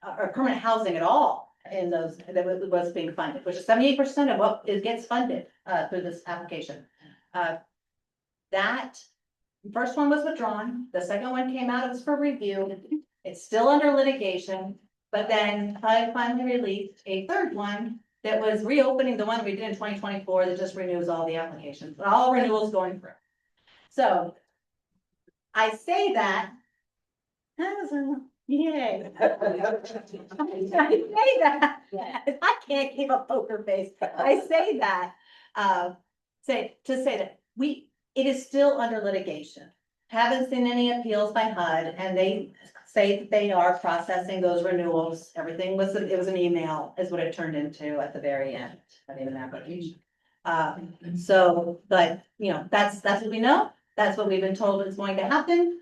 or permanent housing at all in those, that was being funded, which is 78% of what gets funded, through this application. That first one was withdrawn, the second one came out, it was for review, it's still under litigation, but then HUD finally released a third one that was reopening the one we did in 2024 that just renews all the applications, all renewals going through. So I say that. Yay. I say that. I can't keep a poker face. I say that, to say that it is still under litigation. Haven't seen any appeals by HUD, and they say that they are processing those renewals. Everything was, it was an email is what it turned into at the very end of an application. So, but that's what we know. That's what we've been told is going to happen.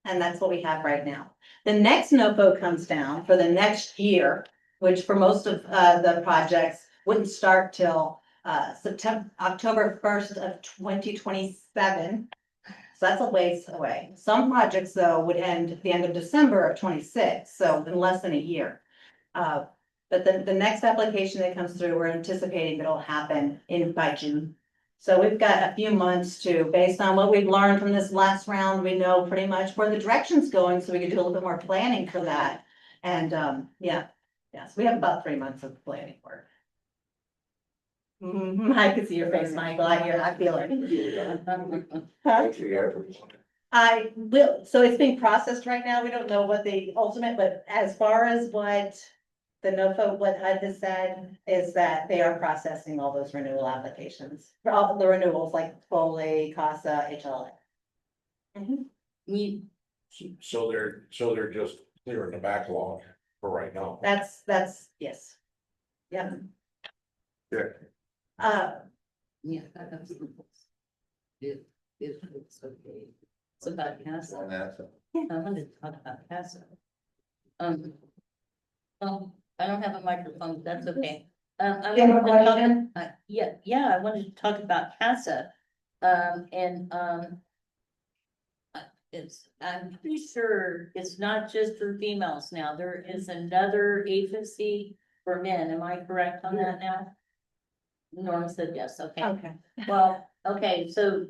And that's what we have right now. The next NOFO comes down for the next year, which for most of the projects wouldn't start till October 1st of 2027. So that's a ways away. Some projects though would end at the end of December of 26, so in less than a year. But the next application that comes through, we're anticipating that it'll happen by June. So we've got a few months to, based on what we've learned from this last round, we know pretty much where the direction's going, so we can do a little bit more planning for that. And yes, we have about 3 months of planning work. I can see your face, Michael. I feel it. Huh? I will, so it's being processed right now. We don't know what the ultimate, but as far as what the NOFA, what HUD has said is that they are processing all those renewal applications, for all the renewals like Foley, CASA, HLA. So they're just clearing the backlog for right now. That's, yes. Yep. Yeah. Yeah, that's. It's okay. It's about CASA. On that. I wanted to talk about CASA. I don't have a microphone, that's okay. I Do you have a wanted to talk- question? Yeah, I wanted to talk about CASA. I'm pretty sure it's not just for females now. There is another agency for men. Am I correct on that now? Norm said yes, okay. Okay. Well, okay, so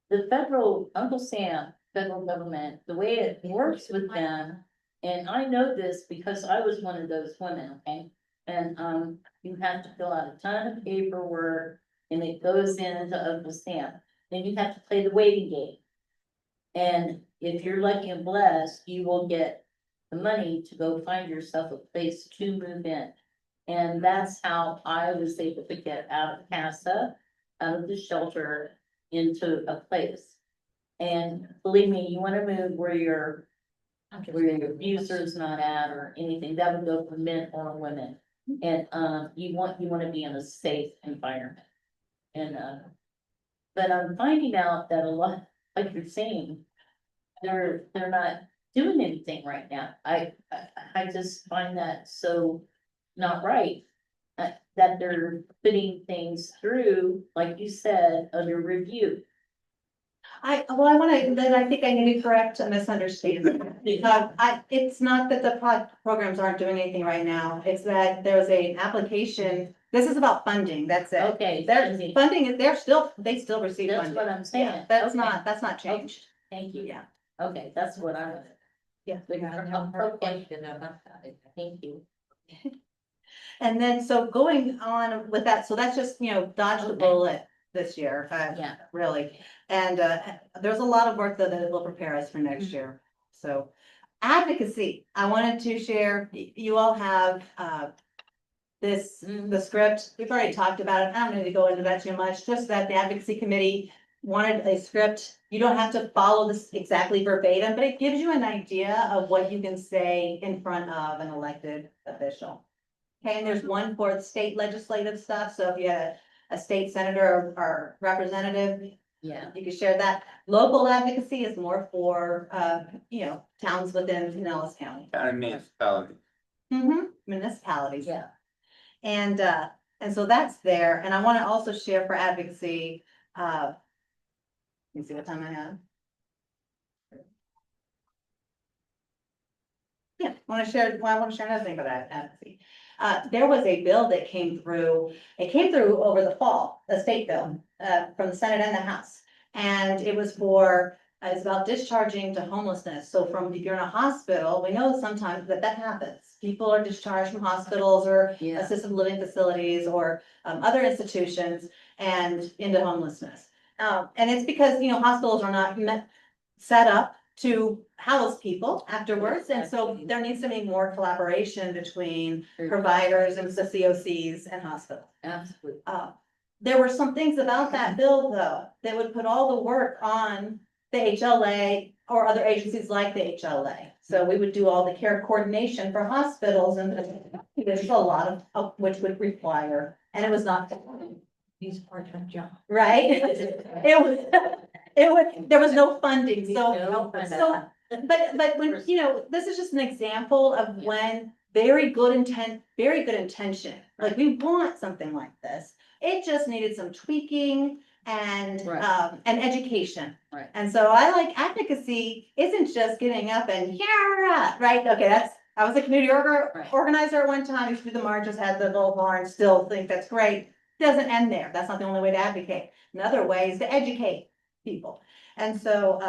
the federal, Uncle Sam, federal government, the way it works with them, and I know this because I was one of those women, okay? And, you have to fill out a ton of paperwork and it goes into Uncle Sam. Then you have to play the waiting game. And if you're lucky and blessed, you will get the money to go find yourself a place to move in. And that's how I was able to get out of CASA, out of the shelter, into a place. And believe me, you wanna move where your abuser's not at or anything, that would go for men or women. And, you wanna be in a safe environment. And, but I'm finding out that a lot, like you're saying, they're not doing anything right now. I just find that so not right. That they're putting things through, like you said, under review. I think I need to correct a misunderstanding. It's not that the programs aren't doing anything right now, it's that there's an application, this is about funding, that's it. Okay, Their funding, they still receive that's funding. what I'm saying. Yeah, that's Okay. that's not changed. Thank you. Yeah. Okay, that's what I. Yeah. Okay. Thank you. And then, so going on with that, so that's just, dodge the Okay. bullet this year, Yeah. really. And, there's a lot of work that it will prepare us for next year. So advocacy, I wanted to share, you all have, the script, we've already talked about it, I don't need to go into that too much, just that the advocacy committee wanted a script. You don't have to follow this exactly verbatim, but it gives you an idea of what you can say in front of an elected official. Okay, and there's one for the state legislative stuff, so if you had a state senator or representative, Yeah. you can share that. Local advocacy is more for, towns within Pinellas County. Municipality. Municipalities. Yeah. And so that's there, and I wanna also share for advocacy, let me see what time I have. Yeah, I wanna share another thing about advocacy. There was a bill that came through, over the fall, a state bill, from the Senate and the House. And it was it's about discharging to homelessness. So if you're in a hospital, we know sometimes that happens. People are discharged from hospitals or Yeah. assisted living facilities or other institutions and into homelessness. And it's because, hospitals are not set up to house people afterwards. And so there needs to be more collaboration between providers and the COCs and hospitals. Absolutely. There were some things about that bill, though, that would put all the work on the HLA or other agencies like the HLA. So we would do all the care coordination for hospitals, and there's a lot of which would require, and it was not. These part-time jobs. Right? There was no funding, but when, this is just an example of when very good intention, like we want something like this. It just needed some tweaking and, Right. and education. Right. And so I like advocacy isn't just getting up and yeah, right? Okay, I was a community organizer at one time, used to do the marches, had the little horn, still think that's great. Doesn't end there. That's not the only way to advocate. Another way is to educate people. And so,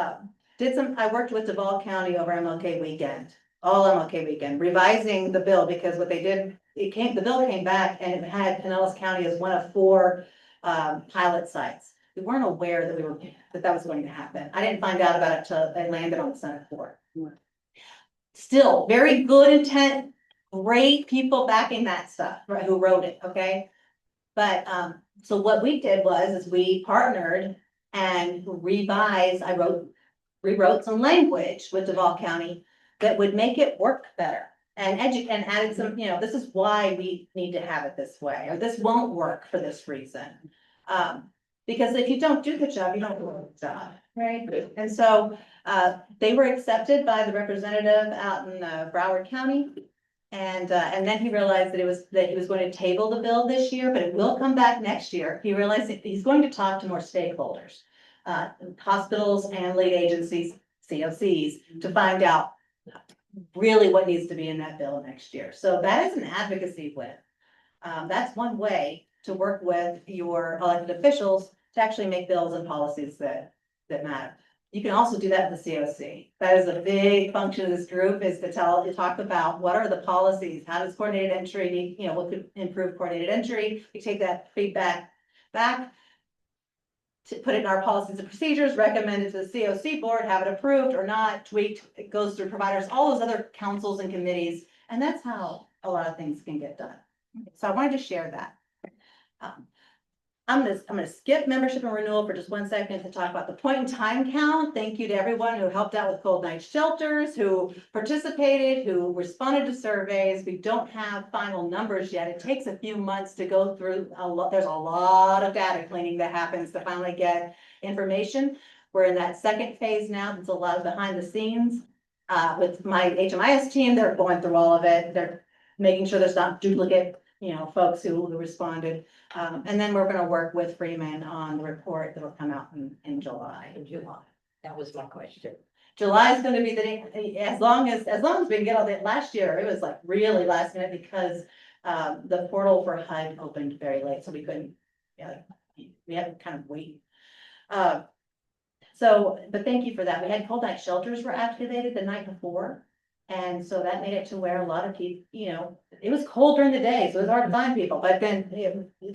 I worked with Duval County over MLK weekend, all MLK weekend, revising the bill because what they did, the bill came back and it had Pinellas County as one of 4 pilot sites. We weren't aware that was going to happen. I didn't find out about it till it landed on the Senate floor. Still, very good intent, great people backing that stuff, right, who wrote it, okay? But, so what we did is we partnered and revised, rewrote some language with Duval County that would make it work better. And and added some, this is why we need to have it this way, or this won't work for this reason. Because if you don't do the job, you don't do the job, right? And so, they were accepted by the representative out in Broward County. And then he realized that he was going to table the bill this year, but it will come back next year. He realized that he's going to talk to more stakeholders, hospitals and lead agencies, COCs, to find out really what needs to be in that bill next year. So that is an advocacy win. That's one way to work with your elected officials to actually make bills and policies that matter. You can also do that with the COC. That is a big function of this group, is to talk about what are the policies, how does coordinated entry, what could improve coordinated entry. We take that feedback back to put it in our policies and procedures, recommend it to the COC board, have it approved or not, tweaked, it goes through providers, all those other councils and committees. And that's how a lot of things can get done. So I wanted to share that. I'm gonna skip membership and renewal for just 1 second to talk about the point in time count. Thank you to everyone who helped out with cold night shelters, who participated, who responded to surveys. We don't have final numbers yet. It takes a few months to go through a lot. There's a lot of data cleaning that happens to finally get information. We're in that second phase now. There's a lot of behind the scenes. With my HMIS team, they're going through all of it. They're making sure there's not duplicate, folks who responded. And then we're gonna work with Freeman on the report that will come out in July. That was my question. July is gonna be as long as we can get all that. Last year, it was like really last minute because the portal for HUD opened very late, so we couldn't, we had to kind of wait. But thank you for that. We had cold night shelters were activated the night before. And so that made it to where a lot of people, it was cold during the day, so it was hard to find people, but then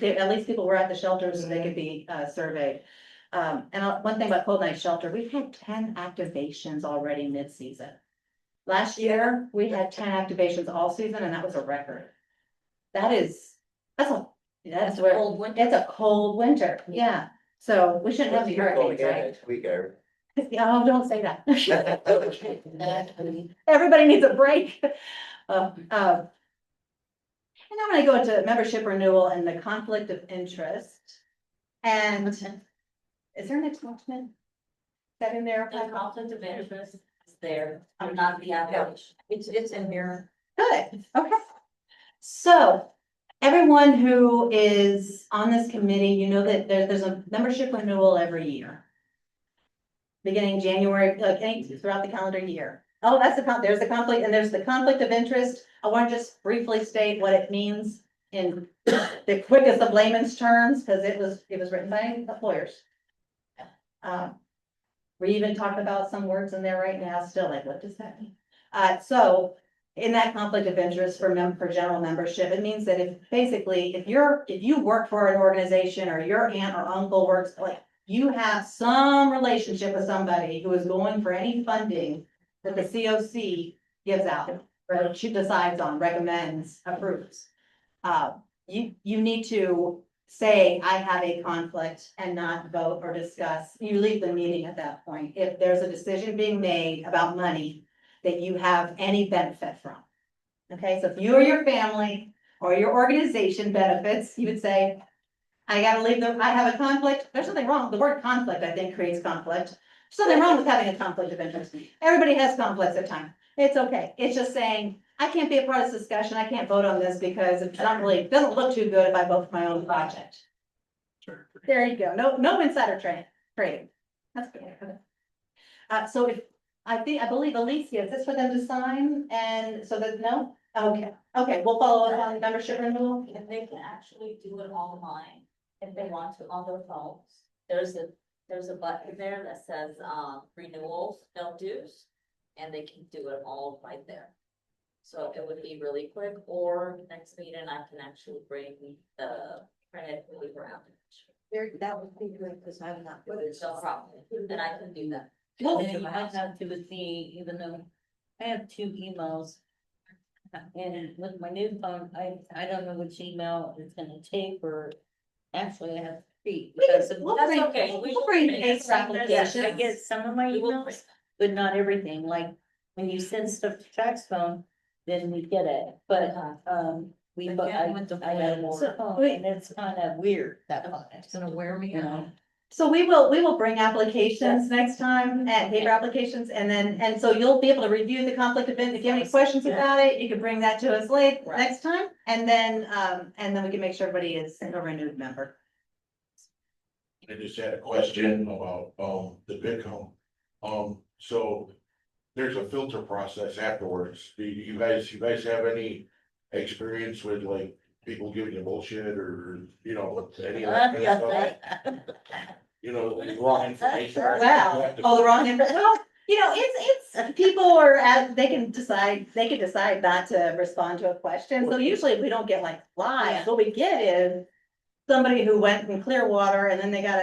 at least people were at the shelters and they could be surveyed. And one thing about cold night shelter, we've had 10 activations already mid-season. Last year, we had 10 activations all season, and that was a record. That's a cold winter, yeah. So we shouldn't have the hurricanes, right? Next week, Eric. Oh, don't say that. Everybody needs a break. And I'm gonna go into membership renewal and the conflict of interest. And is there an attachment? Is that in there? The conflict of interest is there. I'm not the average. It's in here. Good, okay. So everyone who is on this committee, you know that there's a membership renewal every year. Beginning January, throughout the calendar year. Oh, there's the conflict, and there's the conflict of interest. I want to just briefly state what it means in the quickest of layman's terms, because it was written by the lawyers. We even talked about some words in there right now, still like, what does that mean? So in that conflict of interest for general membership, it means that if you work for an organization, or your aunt or uncle works, you have some relationship with somebody who is going for any funding that the COC gives out, or decides on, recommends, approves. You need to say, I have a conflict, and not vote or discuss. You leave the meeting at that point. If there's a decision being made about money that you have any benefit from. Okay, so if you or your family or your organization benefits, you would say, I gotta leave I have a conflict. There's nothing wrong. The word conflict, I think, creates conflict. There's nothing wrong with having a conflict of interest. Everybody has conflicts at times. It's okay. It's just saying, I can't be a part of this discussion. I can't vote on this because it doesn't look too good if I vote for my own project. Sure. There you go. No insider trading. That's good. So I believe Alicia, is this for them to sign? And so that, no? Okay, we'll follow up on membership renewal. And they can actually do it online if they want to on their phones. There's a button there that says renewals, no dues, and they can do it all right there. So it would be really quick, or next meeting I can actually bring the printed paper out. That would be good, because I'm not. It's no problem, then I can do that. Cool. And then you might have to see, even though I have 2 emails. And with my new phone, I don't know which email it's gonna take, or actually I have three. Because We'll that's bring- okay. we'll bring I case applications. get some of my emails, but not everything, like when you send stuff to Jack's phone, then we get it, but, we, but I got a phone, and it's kind of weird, that one. It's gonna wear me out. So we will bring applications next time, and paper applications, and so you'll be able to review the conflict of interest. If you have any questions about it, you can bring that to us next time, and then we can make sure everybody is a renewed member. I just had a question about, the Bitcoin. So there's a filter process afterwards. Do you guys have any experience with like people giving you bullshit or, you know, any of that kind of stuff? You know, wrong information. Wow, oh, the wrong info, well, you know, it's, people are, they can decide not to respond to a question, so usually we don't get like lies, what we get is somebody who went in Clearwater and then they got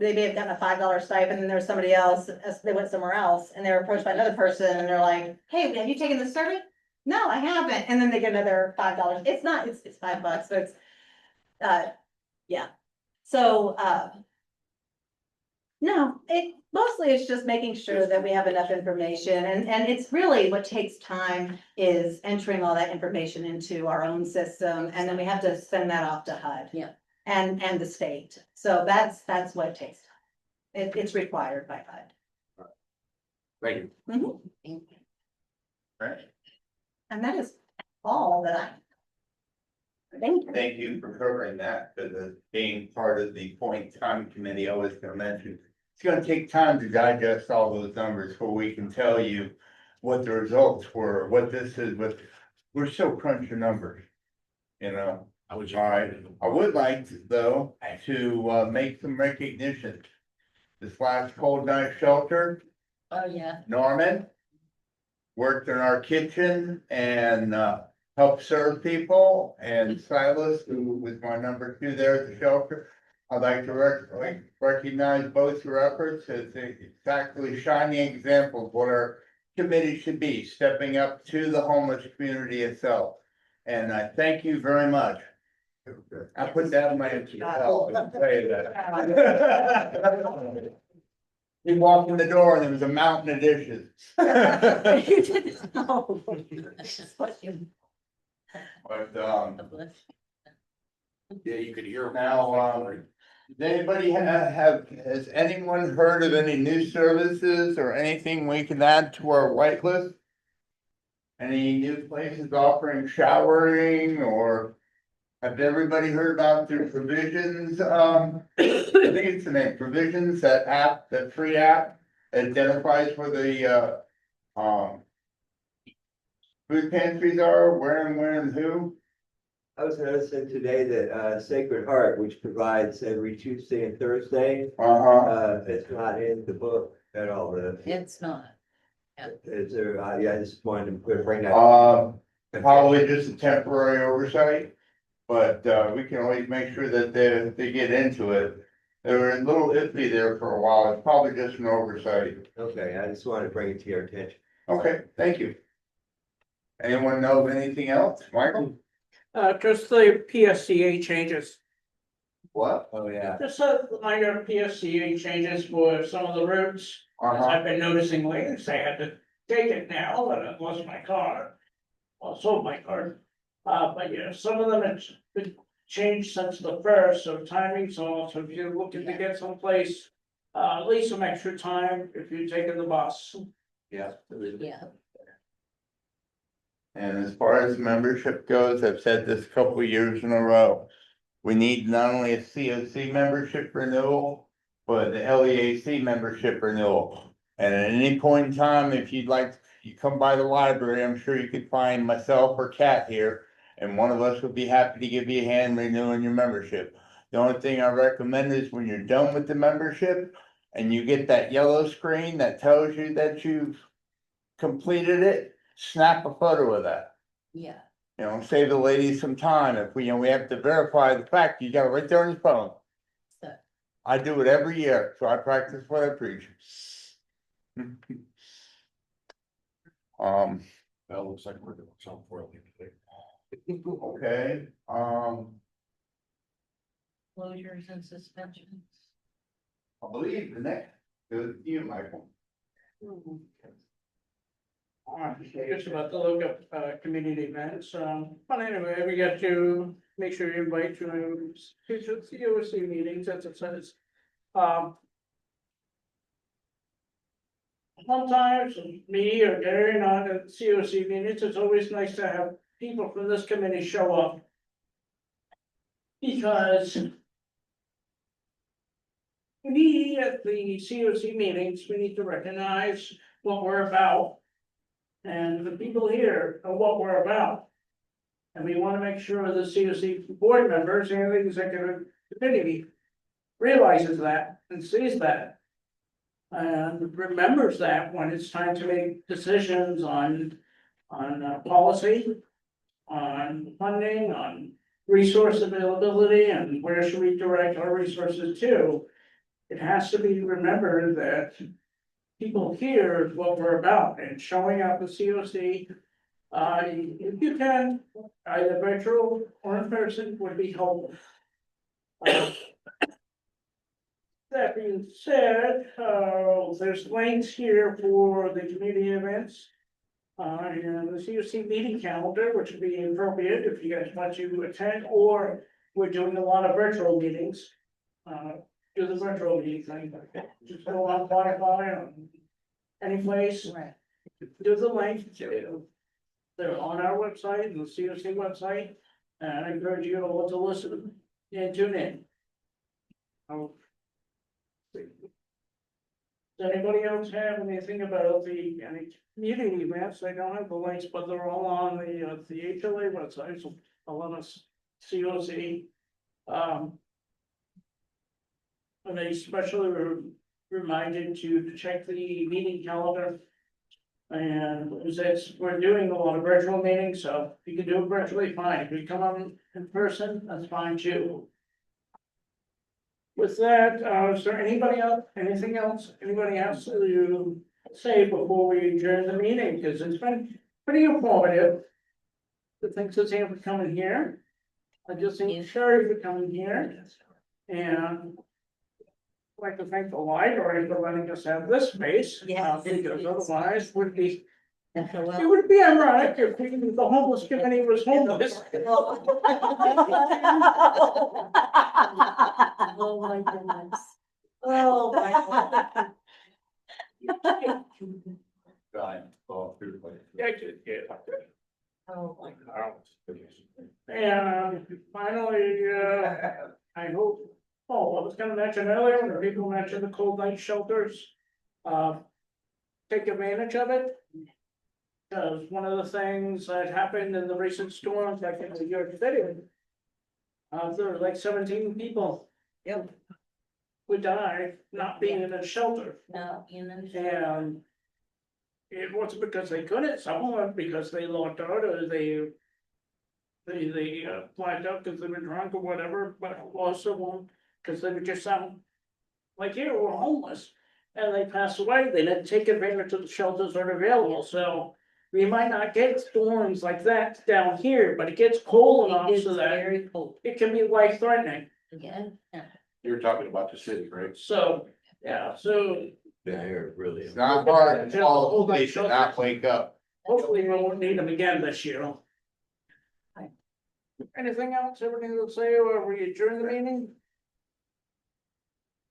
they may have gotten a $5 stipend, and then there's somebody else, they went somewhere else, and they were approached by another person, and they're like, hey, have you taken the survey? No, I haven't, and then they get another $5, it's not, it's $5, so it's, yeah, so, no, mostly it's just making sure that we have enough information, and it's really what takes time is entering all that information into our own system, and then we have to send that off to HUD. Yeah. And the state, so that's what takes time. It's required by HUD. Thank you. Mhm. Right. And that is all that Thank you. Thank you for covering that, because being part of the point time committee, I was gonna mention. It's gonna take time to digest all those numbers before we can tell you what the results were, what this is, but we're still crunching numbers. You know, I was. I would like though to make some recognition. This last cold night shelter, Oh, yeah. Norman worked in our kitchen and helped serve people, and Silas, who was my number 2 there at the shelter. I'd like to recognize both your efforts as exactly shining examples of what our committee should be, stepping up to the homeless community itself. And I thank you very much. I put that in my I'll tell you that. He walked in the door and there was a mountain of dishes. But, Yeah, you could hear. now, does anybody has anyone heard of any new services or anything we can add to our white list? Any new places offering showering, or have everybody heard about their provisions? I think it's the name, Provisions, that app, that free app identifies where the food pantries are, where and who. I was noticing today that Sacred Heart, which provides every Tuesday and Thursday, it's not in the book at all. It's not. Is there, yeah, I just wanted to bring that. Probably just a temporary oversight, but we can always make sure that they get into it. They were a little iffy there for a while. It's probably just an oversight. Okay, I just wanted to bring it to your attention. Okay, thank you. Anyone know of anything else? Michael? Just the PSCA changes, What? Oh, yeah. just a minor PSCA changes for some of the routes. As I've been noticing lately, so I had to take it now, but I lost my car. Well, sold my car. But yeah, some of them have been changed since the first, so timing's off, so if you're looking to get someplace. At least some extra time if you're taking the bus. Yeah. Yeah. And as far as membership goes, I've said this a couple of years in a row. We need not only a COC membership renewal, but the LEAC membership renewal. And at any point in time, if you'd like, you come by the library, I'm sure you could find myself or Kat here. And one of us would be happy to give you a hand renewing your membership. The only thing I recommend is when you're done with the membership and you get that yellow screen that tells you that you've completed it, snap a photo of that. Yeah. You know, save the ladies some time. If we, we have to verify the fact, you got it right there on your phone. So, I do it every year, so I practice what I preach. Well, looks like we're doing something for it. Okay, Closures and suspensions. I believe the next, is you, Michael. Just about to look up, community events, but anyway, we got to make sure you invite to COC meetings, as it says. Sometimes me or Gary not at COC meetings, it's always nice to have people from this committee show up. Because we at the COC meetings, we need to recognize what we're about. And the people here know what we're about. And we want to make sure the COC board members and the executive committee realizes that and sees that. And remembers that when it's time to make decisions on policy, on funding, on resource availability, and where should we direct our resources to. It has to be remembered that people hear what we're about, and showing up at COC. If you can, either virtual or in person would be helpful. That being said, there's links here for the community events. And the COC meeting calendar, which would be appropriate if you guys want to attend, or we're doing a lot of virtual meetings. Do the virtual meeting thing, just go on Wi-Fi or any place, Right. do the link. They're on our website and the COC website, and I encourage you all to listen and tune in. Does anybody else have anything about any community events? I don't have the links, but they're all on the HLA website, so a lot of COC. And they especially were reminded to check the meeting calendar. And we're doing a lot of virtual meetings, so if you can do it virtually, fine. If you come on in person, that's fine too. With that, is there anything else anybody has to say before we adjourn the meeting? Because it's been pretty informative. Thanks to Sam for coming here. I just thank Sherry for coming here. And I'd like to thank the library for letting us have this space. Yes. Because otherwise it would be Well, ironic if the homeless committee was homeless. Oh, my goodness. Oh, my. Yeah, I did, yeah. Oh, my. And finally, I hope, I was gonna mention earlier, when people mentioned the cold night shelters. Take advantage of it. Because one of the things that happened in the recent storms, like in New York City. There were like 17 people. Yep. Who died not being in a shelter. No, you know. And it wasn't because they couldn't, some of them because they locked out or they blacked out because they were drunk or whatever, but also because they were just like here, we're homeless. And they passed away, they didn't take advantage of the shelters that are available, so we might not get storms like that down here, but it gets cold enough It's so that very cold. it can be life threatening. Yeah. You're talking about the city, right? So, yeah, so Yeah, you're really. It's not hard to fall asleep and not wake up. hopefully we won't need them again this year. Anything else, everything to say, or we adjourn the meeting?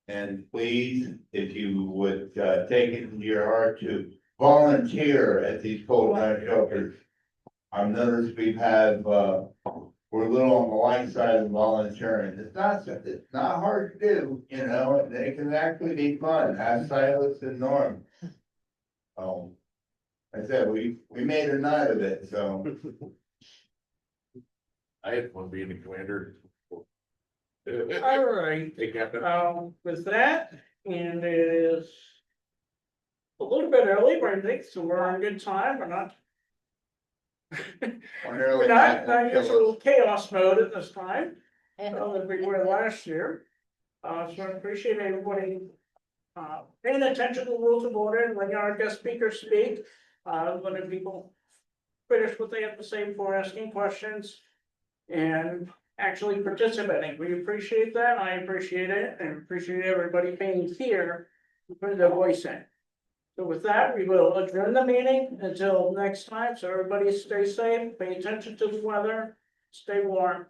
And please, if you would, take it into your heart to volunteer at these cold night shelters. I've noticed we've had, we're a little on the light side of volunteering. It's not hard to do, you know, and it can actually be fun. Ask Silas and Norm. I said, we made a night of it, so. I had fun being the commander. All right, Hey, Captain. with that, and it is a little bit early, but I think, so we're on good time, we're not in usual chaos mode at this time, that we were last year. So I appreciate everybody, paying attention to the rules of order and letting our guest speakers speak, letting people finish what they have to say before asking questions. And actually participating. We appreciate that. I appreciate it and appreciate everybody being here to put their voice in. So with that, we will adjourn the meeting until next time. So everybody stay safe, pay attention to the weather, stay warm.